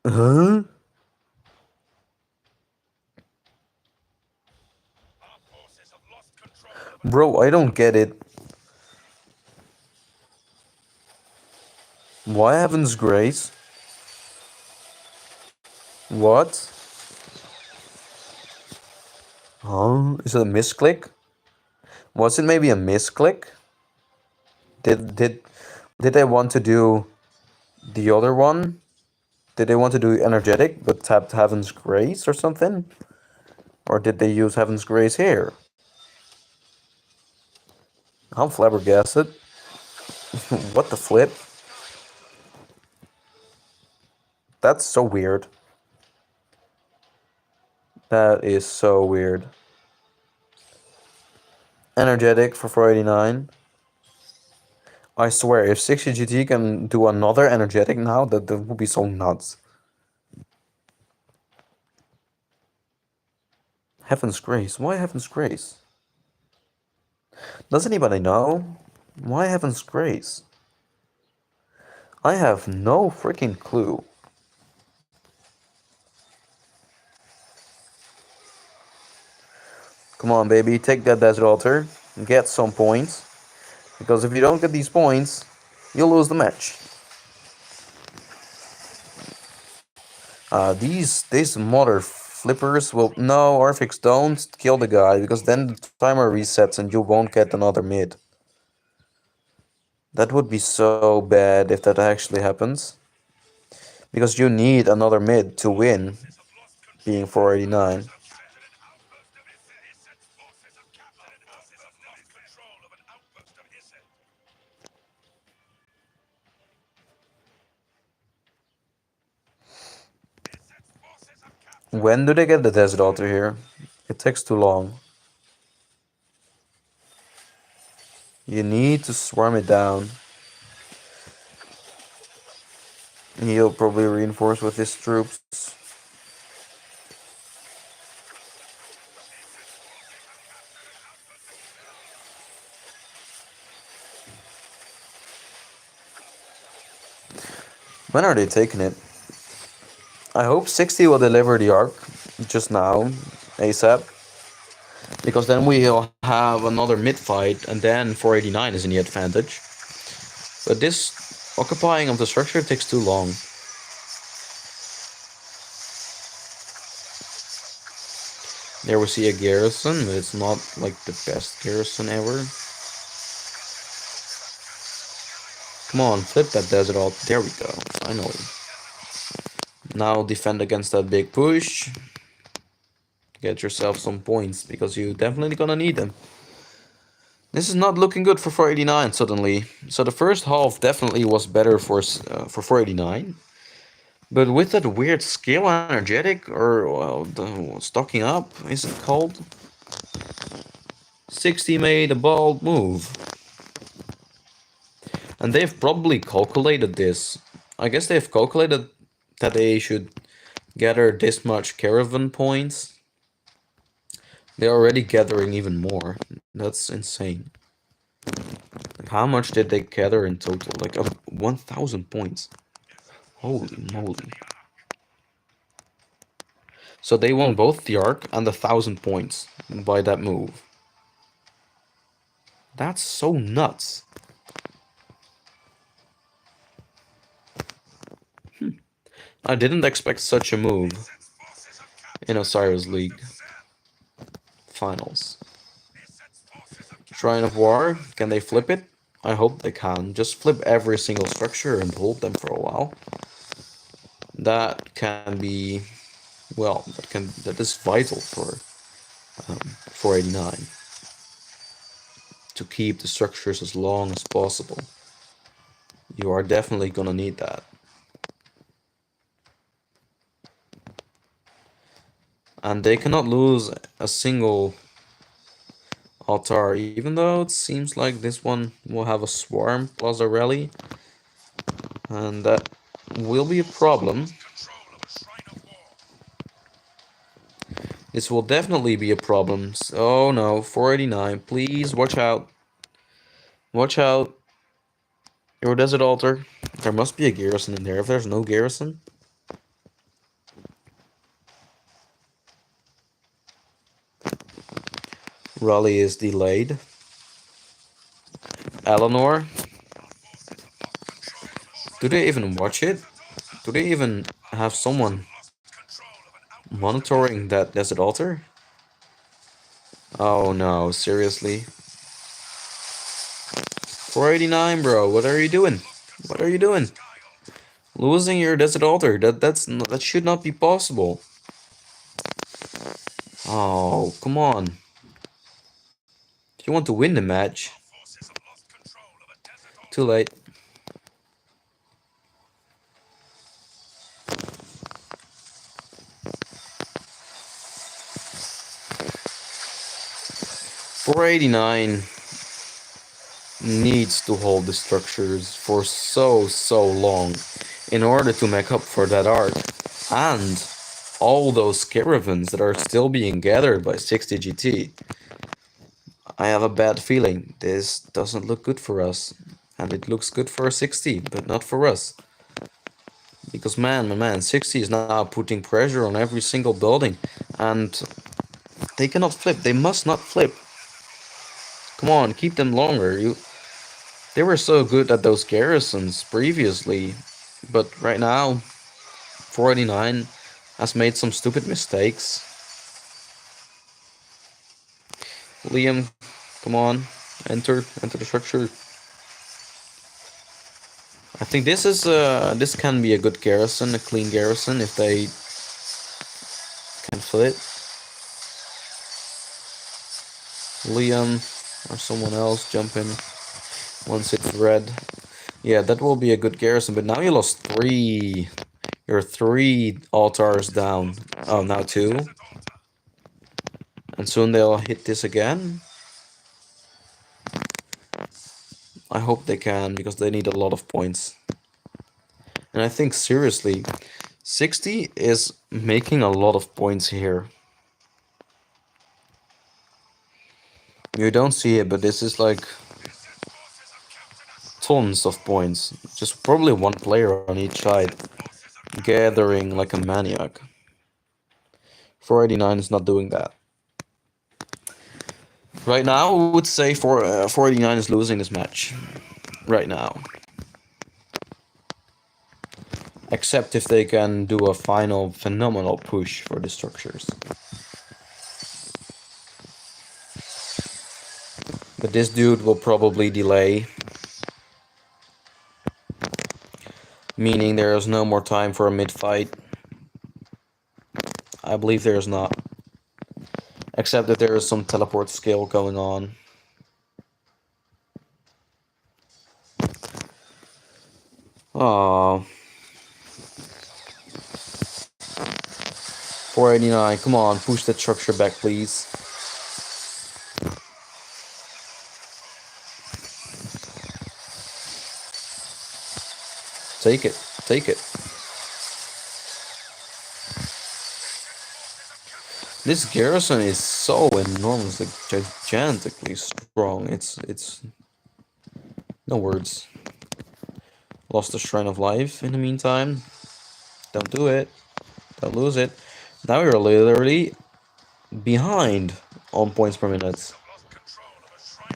Huh? Bro, I don't get it. Why Heaven's Grace? What? Huh? Is it a misclick? Was it maybe a misclick? Did did did they want to do the other one? Did they want to do energetic but tapped Heaven's Grace or something? Or did they use Heaven's Grace here? I'm flabbergasted. What the flip? That's so weird. That is so weird. Energetic for 489. I swear, if 60GT can do another energetic now, that would be so nuts. Heaven's Grace. Why Heaven's Grace? Does anybody know? Why Heaven's Grace? I have no freaking clue. Come on, baby. Take that Desert Altar. Get some points. Because if you don't get these points, you'll lose the match. These mother flippers will... No, Orphix, don't kill the guy. Because then the timer resets and you won't get another mid. That would be so bad if that actually happens. Because you need another mid to win, being 489. When do they get the Desert Altar here? It takes too long. You need to swarm it down. He'll probably reinforce with his troops. When are they taking it? I hope 60 will deliver the arc just now, ASAP. Because then we'll have another mid fight and then 489 is in the advantage. But this occupying of the structure takes too long. There we see a garrison, but it's not like the best garrison ever. Come on, flip that desert alt. There we go. Finally. Now defend against that big push. Get yourself some points, because you're definitely gonna need them. This is not looking good for 489 suddenly. So the first half definitely was better for 489. But with that weird skill energetic, or well, the stocking up, is it called? 60 made a bold move. And they've probably calculated this. I guess they've calculated that they should gather this much caravan points. They're already gathering even more. That's insane. Like, how much did they gather in total? Like 1,000 points. Holy moly. So they won both the arc and 1,000 points by that move. That's so nuts. I didn't expect such a move in Osiris League finals. Shrine of War, can they flip it? I hope they can. Just flip every single structure and hold them for a while. That can be, well, that is vital for 489. To keep the structures as long as possible. You are definitely gonna need that. And they cannot lose a single altar, even though it seems like this one will have a swarm plus a rally. And that will be a problem. This will definitely be a problem. Oh no, 489. Please watch out. Watch out. Your desert altar. There must be a garrison in there. If there's no garrison. Rally is delayed. Eleanor. Do they even watch it? Do they even have someone monitoring that desert altar? Oh no, seriously? 489, bro. What are you doing? What are you doing? Losing your desert altar. That should not be possible. Oh, come on. If you want to win the match. Too late. .489 needs to hold the structures for so long in order to make up for that arc. And all those caravans that are still being gathered by 60 GT. I have a bad feeling this doesn't look good for us. And it looks good for 60, but not for us. Because man, 60 is now putting pressure on every single building. And they cannot flip. They must not flip. Come on, keep them longer. They were so good at those garrisons previously. But right now, 489 has made some stupid mistakes. Liam, come on. Enter the structure. I think this can be a good garrison, a clean garrison if they can fill it. Liam or someone else jump in once it's red. Yeah, that will be a good garrison, but now you lost 3. You're 3 altars down. Oh, now 2. And soon they'll hit this again. I hope they can, because they need a lot of points. And I think, seriously, 60 is making a lot of points here. You don't see it, but this is like tons of points. Just probably one player on each side, gathering like a maniac. 489 is not doing that. Right now, I would say 489 is losing this match. Right now. Except if they can do a final phenomenal push for the structures. But this dude will probably delay. Meaning there is no more time for a mid-fight. I believe there is not. Except that there is some teleport skill going on. Aww. 489, come on, push that structure back, please. Take it, take it. This garrison is so enormously, gigantically strong. It's no words. Lost the Shrine of Life in the meantime. Don't do it. Don't lose it. Now you're literally behind on points per minute.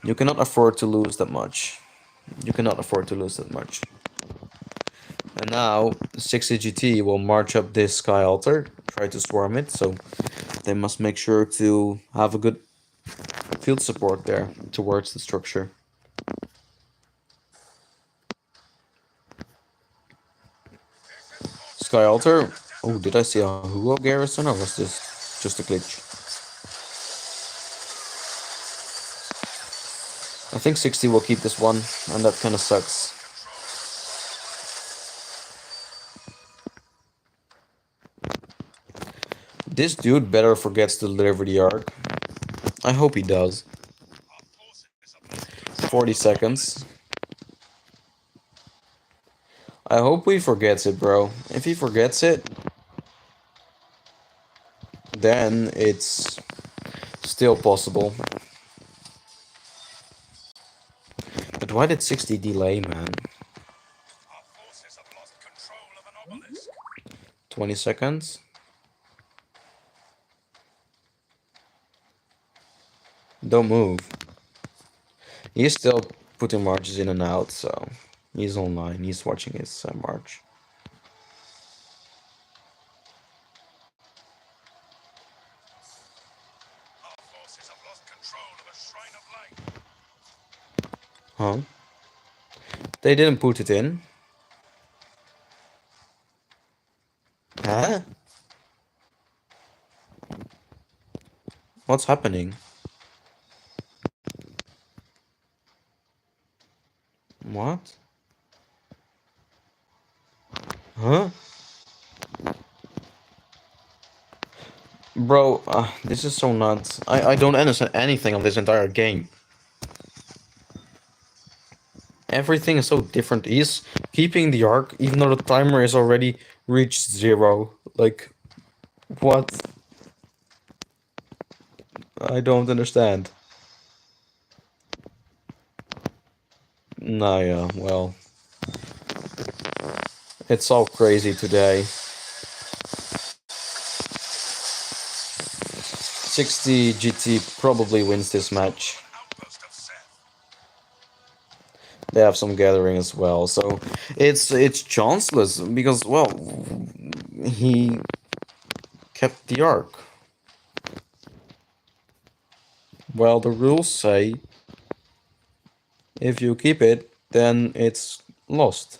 You cannot afford to lose that much. You cannot afford to lose that much. And now 60 GT will march up this Sky Altar, try to swarm it, so they must make sure to have a good field support there towards the structure. Sky Altar. Oh, did I see a Hugo garrison, or was this just a glitch? I think 60 will keep this one, and that kind of sucks. This dude better forgets to deliver the arc. I hope he does. 40 seconds. I hope he forgets it, bro. If he forgets it, then it's still possible. But why did 60 delay, man? Our forces have lost control of an obelisk. 20 seconds. Don't move. He's still putting marches in and out, so he's online. He's watching his march. Our forces have lost control of a shrine of light. Huh? They didn't put it in. Huh? What's happening? What? Huh? Bro, this is so nuts. I don't understand anything of this entire game. Everything is so different. He's keeping the arc even though the timer is already reached 0. Like, what? I don't understand. Nah, yeah, well. It's all crazy today. 60 GT probably wins this match. Outpost of Seth. They have some gathering as well, so it's chanceless because, well, he kept the arc. Well, the rules say if you keep it, then it's lost.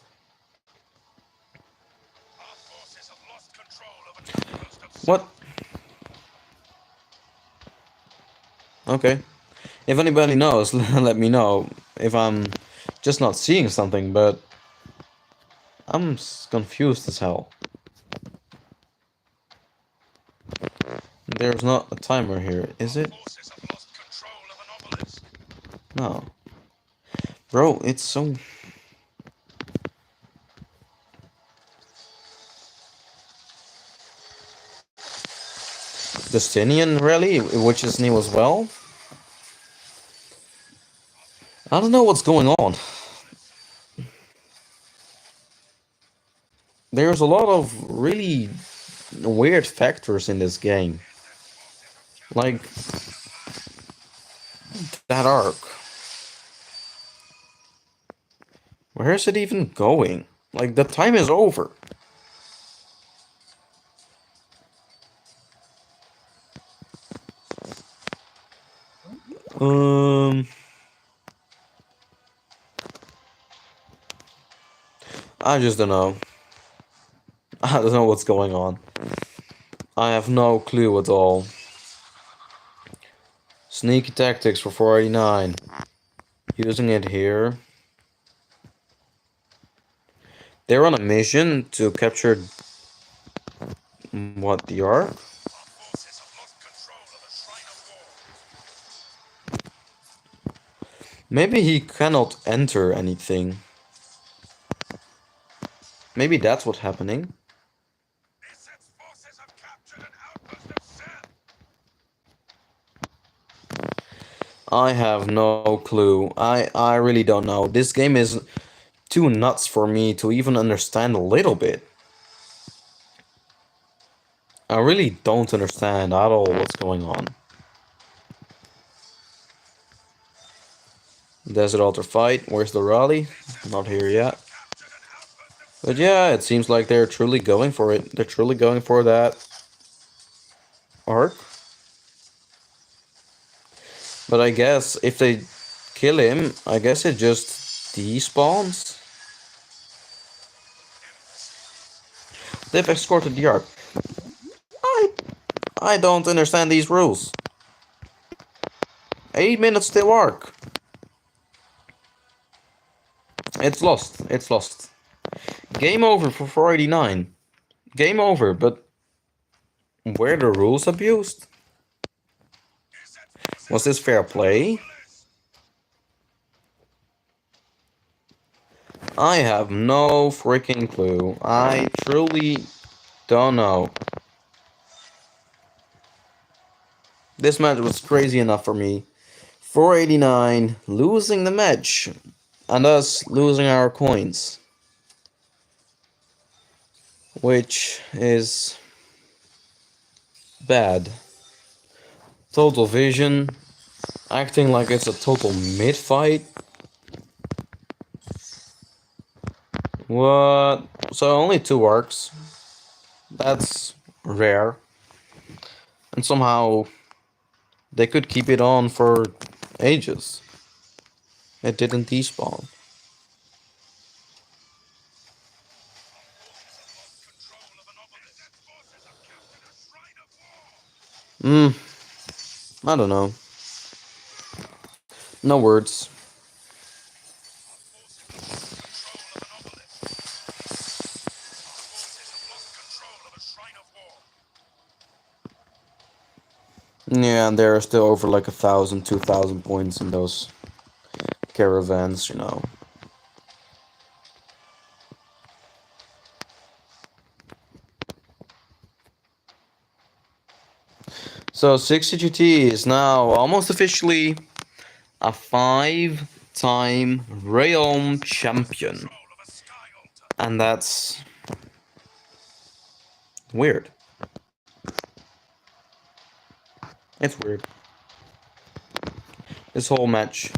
Our forces have lost control of an outpost of Seth. What? Okay. If anybody knows, let me know if I'm just not seeing something, but I'm confused as hell. There's not a timer here, is it? Forces have lost control of an obelisk. No. Bro, it's so... Justinian rally, which is new as well? I don't know what's going on. There's a lot of really weird factors in this game. Like that arc. Where is it even going? Like the time is over. I just don't know. I don't know what's going on. I have no clue at all. Sneaky tactics for 489. Using it here. They're on a mission to capture what, the arc? Our forces have lost control of a shrine of war. Maybe he cannot enter anything. Maybe that's what's happening. Seth's forces have captured an outpost of Seth. I have no clue. I really don't know. This game is too nuts for me to even understand a little bit. I really don't understand at all what's going on. Desert Altar fight. Where's the rally? Not here yet. But yeah, it seems like they're truly going for it. They're truly going for that arc. But I guess if they kill him, I guess it just despawns. They've escorted the arc. I don't understand these rules. 8 minutes till arc. It's lost. It's lost. Game over for 489. Game over, but were the rules abused? Was this fair play? I have no freaking clue. I truly don't know. This match was crazy enough for me. 489, losing the match, and us losing our coins. Which is bad. Total Vision, acting like it's a total mid-fight. What? So only 2 arcs. That's rare. And somehow they could keep it on for ages. It didn't despawn. I don't know. No words. Yeah, and there are still over like 1,000, 2,000 points in those caravans, you know. So 60GT is now almost officially a 5-time Realm champion. And that's weird. It's weird. This whole match.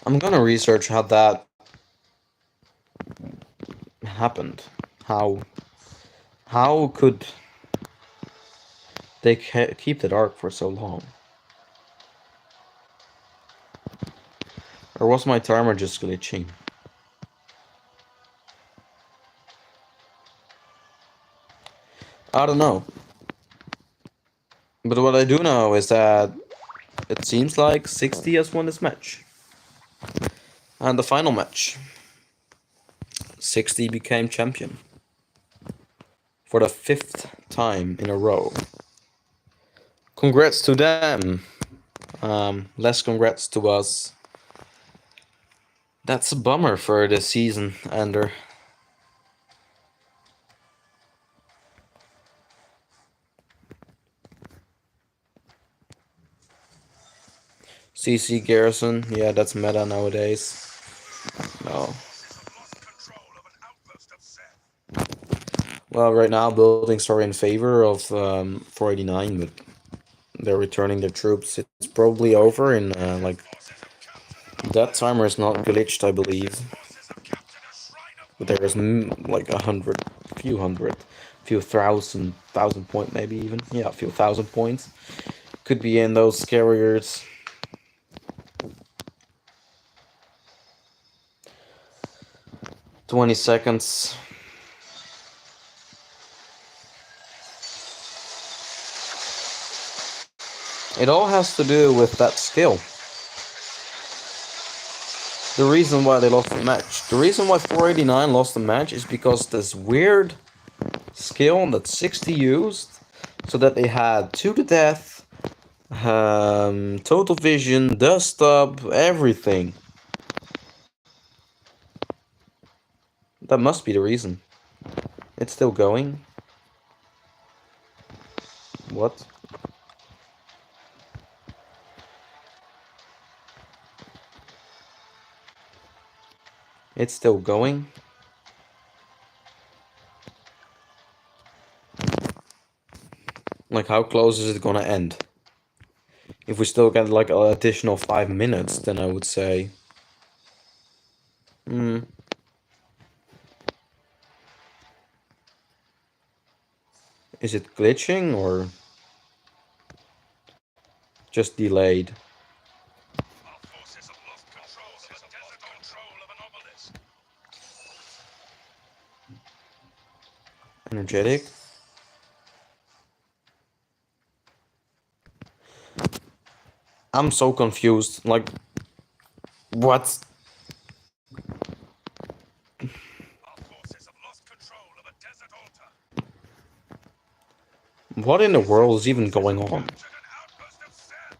I'm gonna research how that happened. How could they keep the dark for so long? Or was my timer just glitching? I don't know. But what I do know is that it seems like 60 has won this match. And the final match, 60 became champion. For the 5th time in a row. Congrats to them. Less congrats to us. That's a bummer for the season ender. CC Garrison, yeah, that's meta nowadays. No. Well, right now buildings are in favor of 489, but they're returning their troops. It's probably over in like that timer is not glitched, I believe. But there is like 100, few thousand point maybe even. Yeah, a few thousand points. Could be in those carriers. "20 seconds. It all has to do with that skill. The reason why they lost the match. The reason why 489 lost the match is because this weird skill that 60 used, so that they had 2 to death, total vision, dust up, everything. That must be the reason. It's still going. What? It's still going. Like, how close is it gonna end? If we still get like an additional 5 minutes, then I would say... Is it glitching or just delayed? Energetic? I'm so confused. Like, what? What in the world is even going on? Captured an outpost of Sith.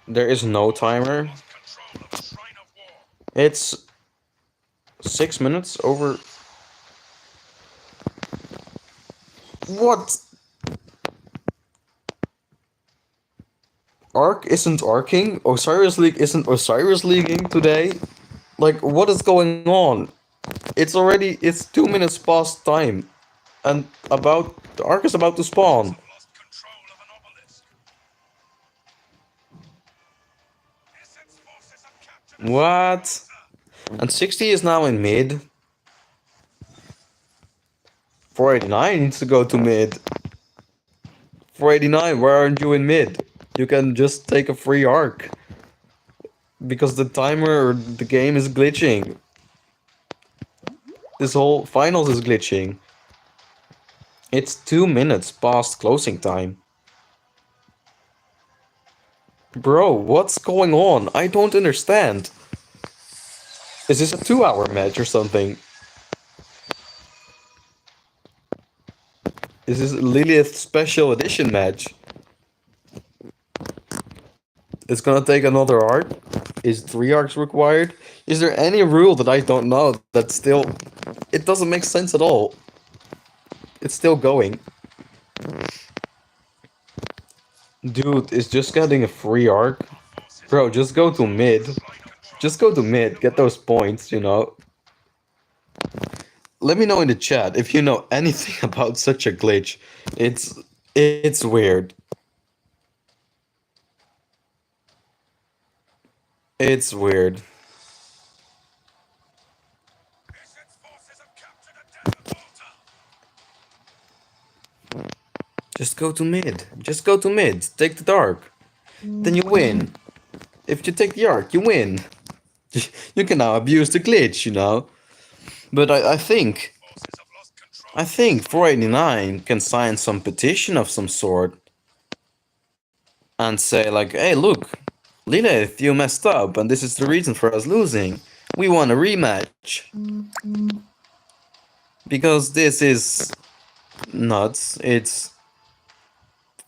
There is no timer. Lost control of the Shrine of War. It's 6 minutes over. What? Arc isn't arcing? Osiris League isn't Osiris leaguing today? Like, what is going on? It's 2 minutes past time. And the arc is about to spawn. Have lost control of an obelisk. Isset's forces have captured a What? altar. And 60 is now in mid. 489 needs to go to mid. 489, why aren't you in mid? You can just take a free arc. Because the timer or the game is glitching. This whole finals is glitching. It's 2 minutes past closing time. Bro, what's going on? I don't understand. Is this a 2-hour match or something? Is this Lilith special edition match? It's gonna take another arc? Is 3 arcs required? Is there any rule that I don't know that still... It doesn't make sense at all. It's still going. Dude, is just getting a free arc? Bro, just go to mid. Just go to mid, get those points, you know. Let me know in the chat if you know anything about such a glitch. It's weird. It's weird. Isset's forces have captured a desert altar. Just go to mid. Just go to mid. Take the dark. Then you win. If you take the arc, you win. You can now abuse the glitch, you know. But I think Forces have lost control. I think 489 can sign some petition of some sort and say like, hey, look, Lilith, you messed up, and this is the reason for us losing. We want a rematch. Because this is nuts. It's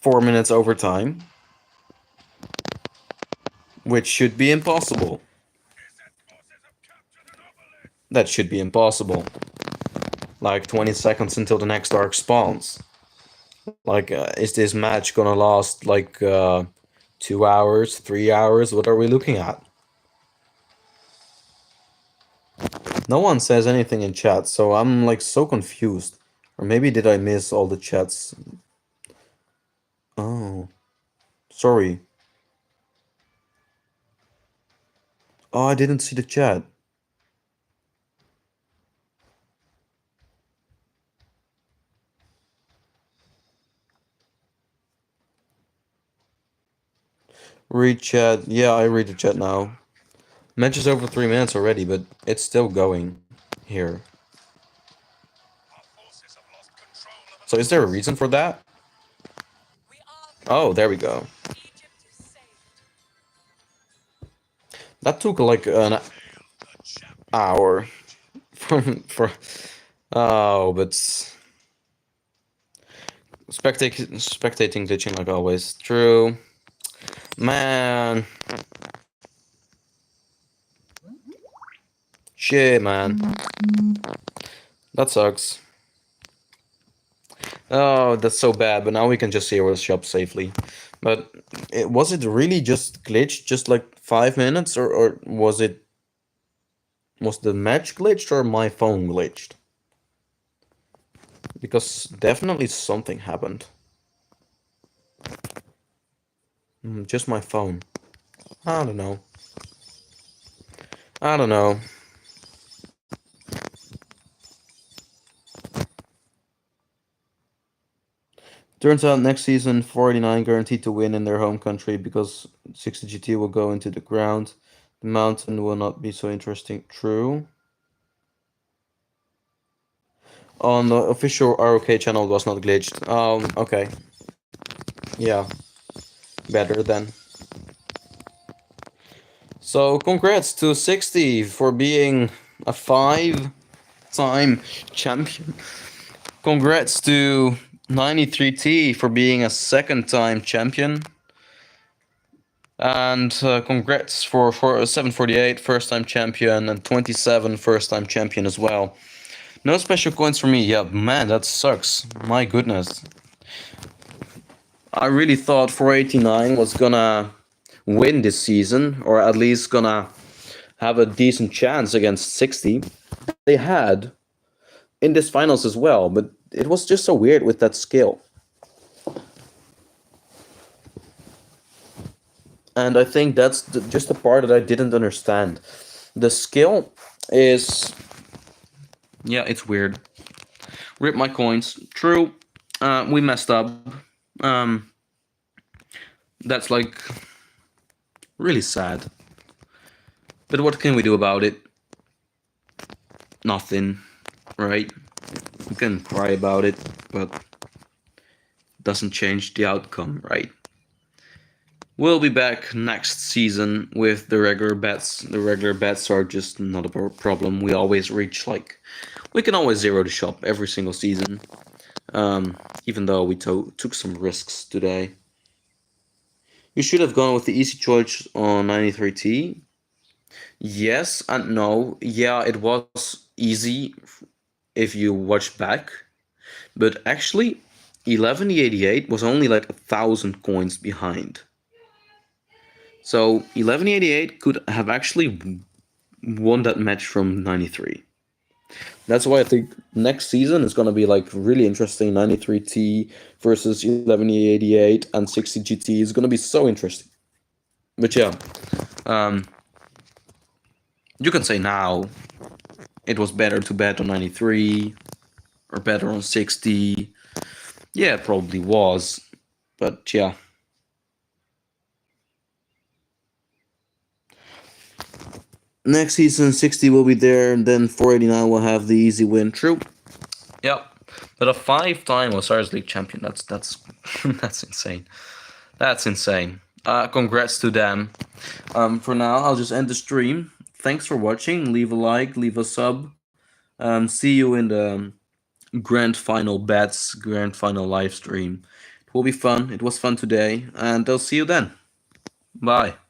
4 minutes overtime, which should be impossible. Isset's forces have captured an obelisk. That should be impossible. Like 20 seconds until the next arc spawns. Like, is this match gonna last like 2 hours, 3 hours? What are we looking at? No one says anything in chat, so I'm like so confused. Or maybe did I miss all the chats? Oh, sorry. Oh, I didn't see the chat. Read chat. Yeah, I read the chat now. Match is over 3 minutes already, but it's still going here. Our forces have lost control of So is there a reason for that? Oh, there we go. Egypt is saved. That took like an the champion. hour for oh, but spectating glitching like always. True. Man. Shit, man. That sucks. Oh, that's so bad, but now we can just see our shop safely. But was it really just glitched, just like 5 minutes, or was the match glitched or my phone glitched? Because definitely something happened. Just my phone. I don't know. I don't know. Turns out next season 49 guaranteed to win in their home country because 60 GT will go into the ground. The mountain will not be so interesting. True. On the official ROK channel, it was not glitched. Okay. Yeah. Better then. So congrats to 60 for being a 5-time champion. Congrats to 93T for being a 2nd-time champion. And congrats for 748 first-time champion and 27 first-time champion as well. No special coins for me. Yeah, man, that sucks. My goodness. I really thought 489 was gonna win this season, or at least gonna have a decent chance against 60. They had in this finals as well, but it was just so weird with that skill. And I think that's just the part that I didn't understand. The skill is, yeah, it's weird. Rip my coins. True, we messed up. Um, that's like really sad. But what can we do about it? Nothing, right? We can cry about it, but it doesn't change the outcome, right? We'll be back next season with the regular bets. The regular bets are just not a problem. We always reach we can always zero the shop every single season. Even though we took some risks today. You should have gone with the easy choice on 93T. Yes and no. Yeah, it was easy if you watch back. But actually, 1188 was only like 1,000 coins behind. So 1188 could have actually won that match from 93. That's why I think next season is gonna be like really interesting. 93T versus 1188 and 60GT is gonna be so interesting. But yeah, you can say now it was better to bet on 93 or better on 60. Yeah, it probably was, but yeah. Next season, 60 will be there, and then 489 will have the easy win. True. Yeah, but a 5-time Osiris League champion. That's that's insane. That's insane. Congrats to them. For now, I'll just end the stream. Thanks for watching. Leave a like, leave a sub. See you in the grand final bets, grand final live stream. It will be fun. It was fun today, and I'll see you then. Bye.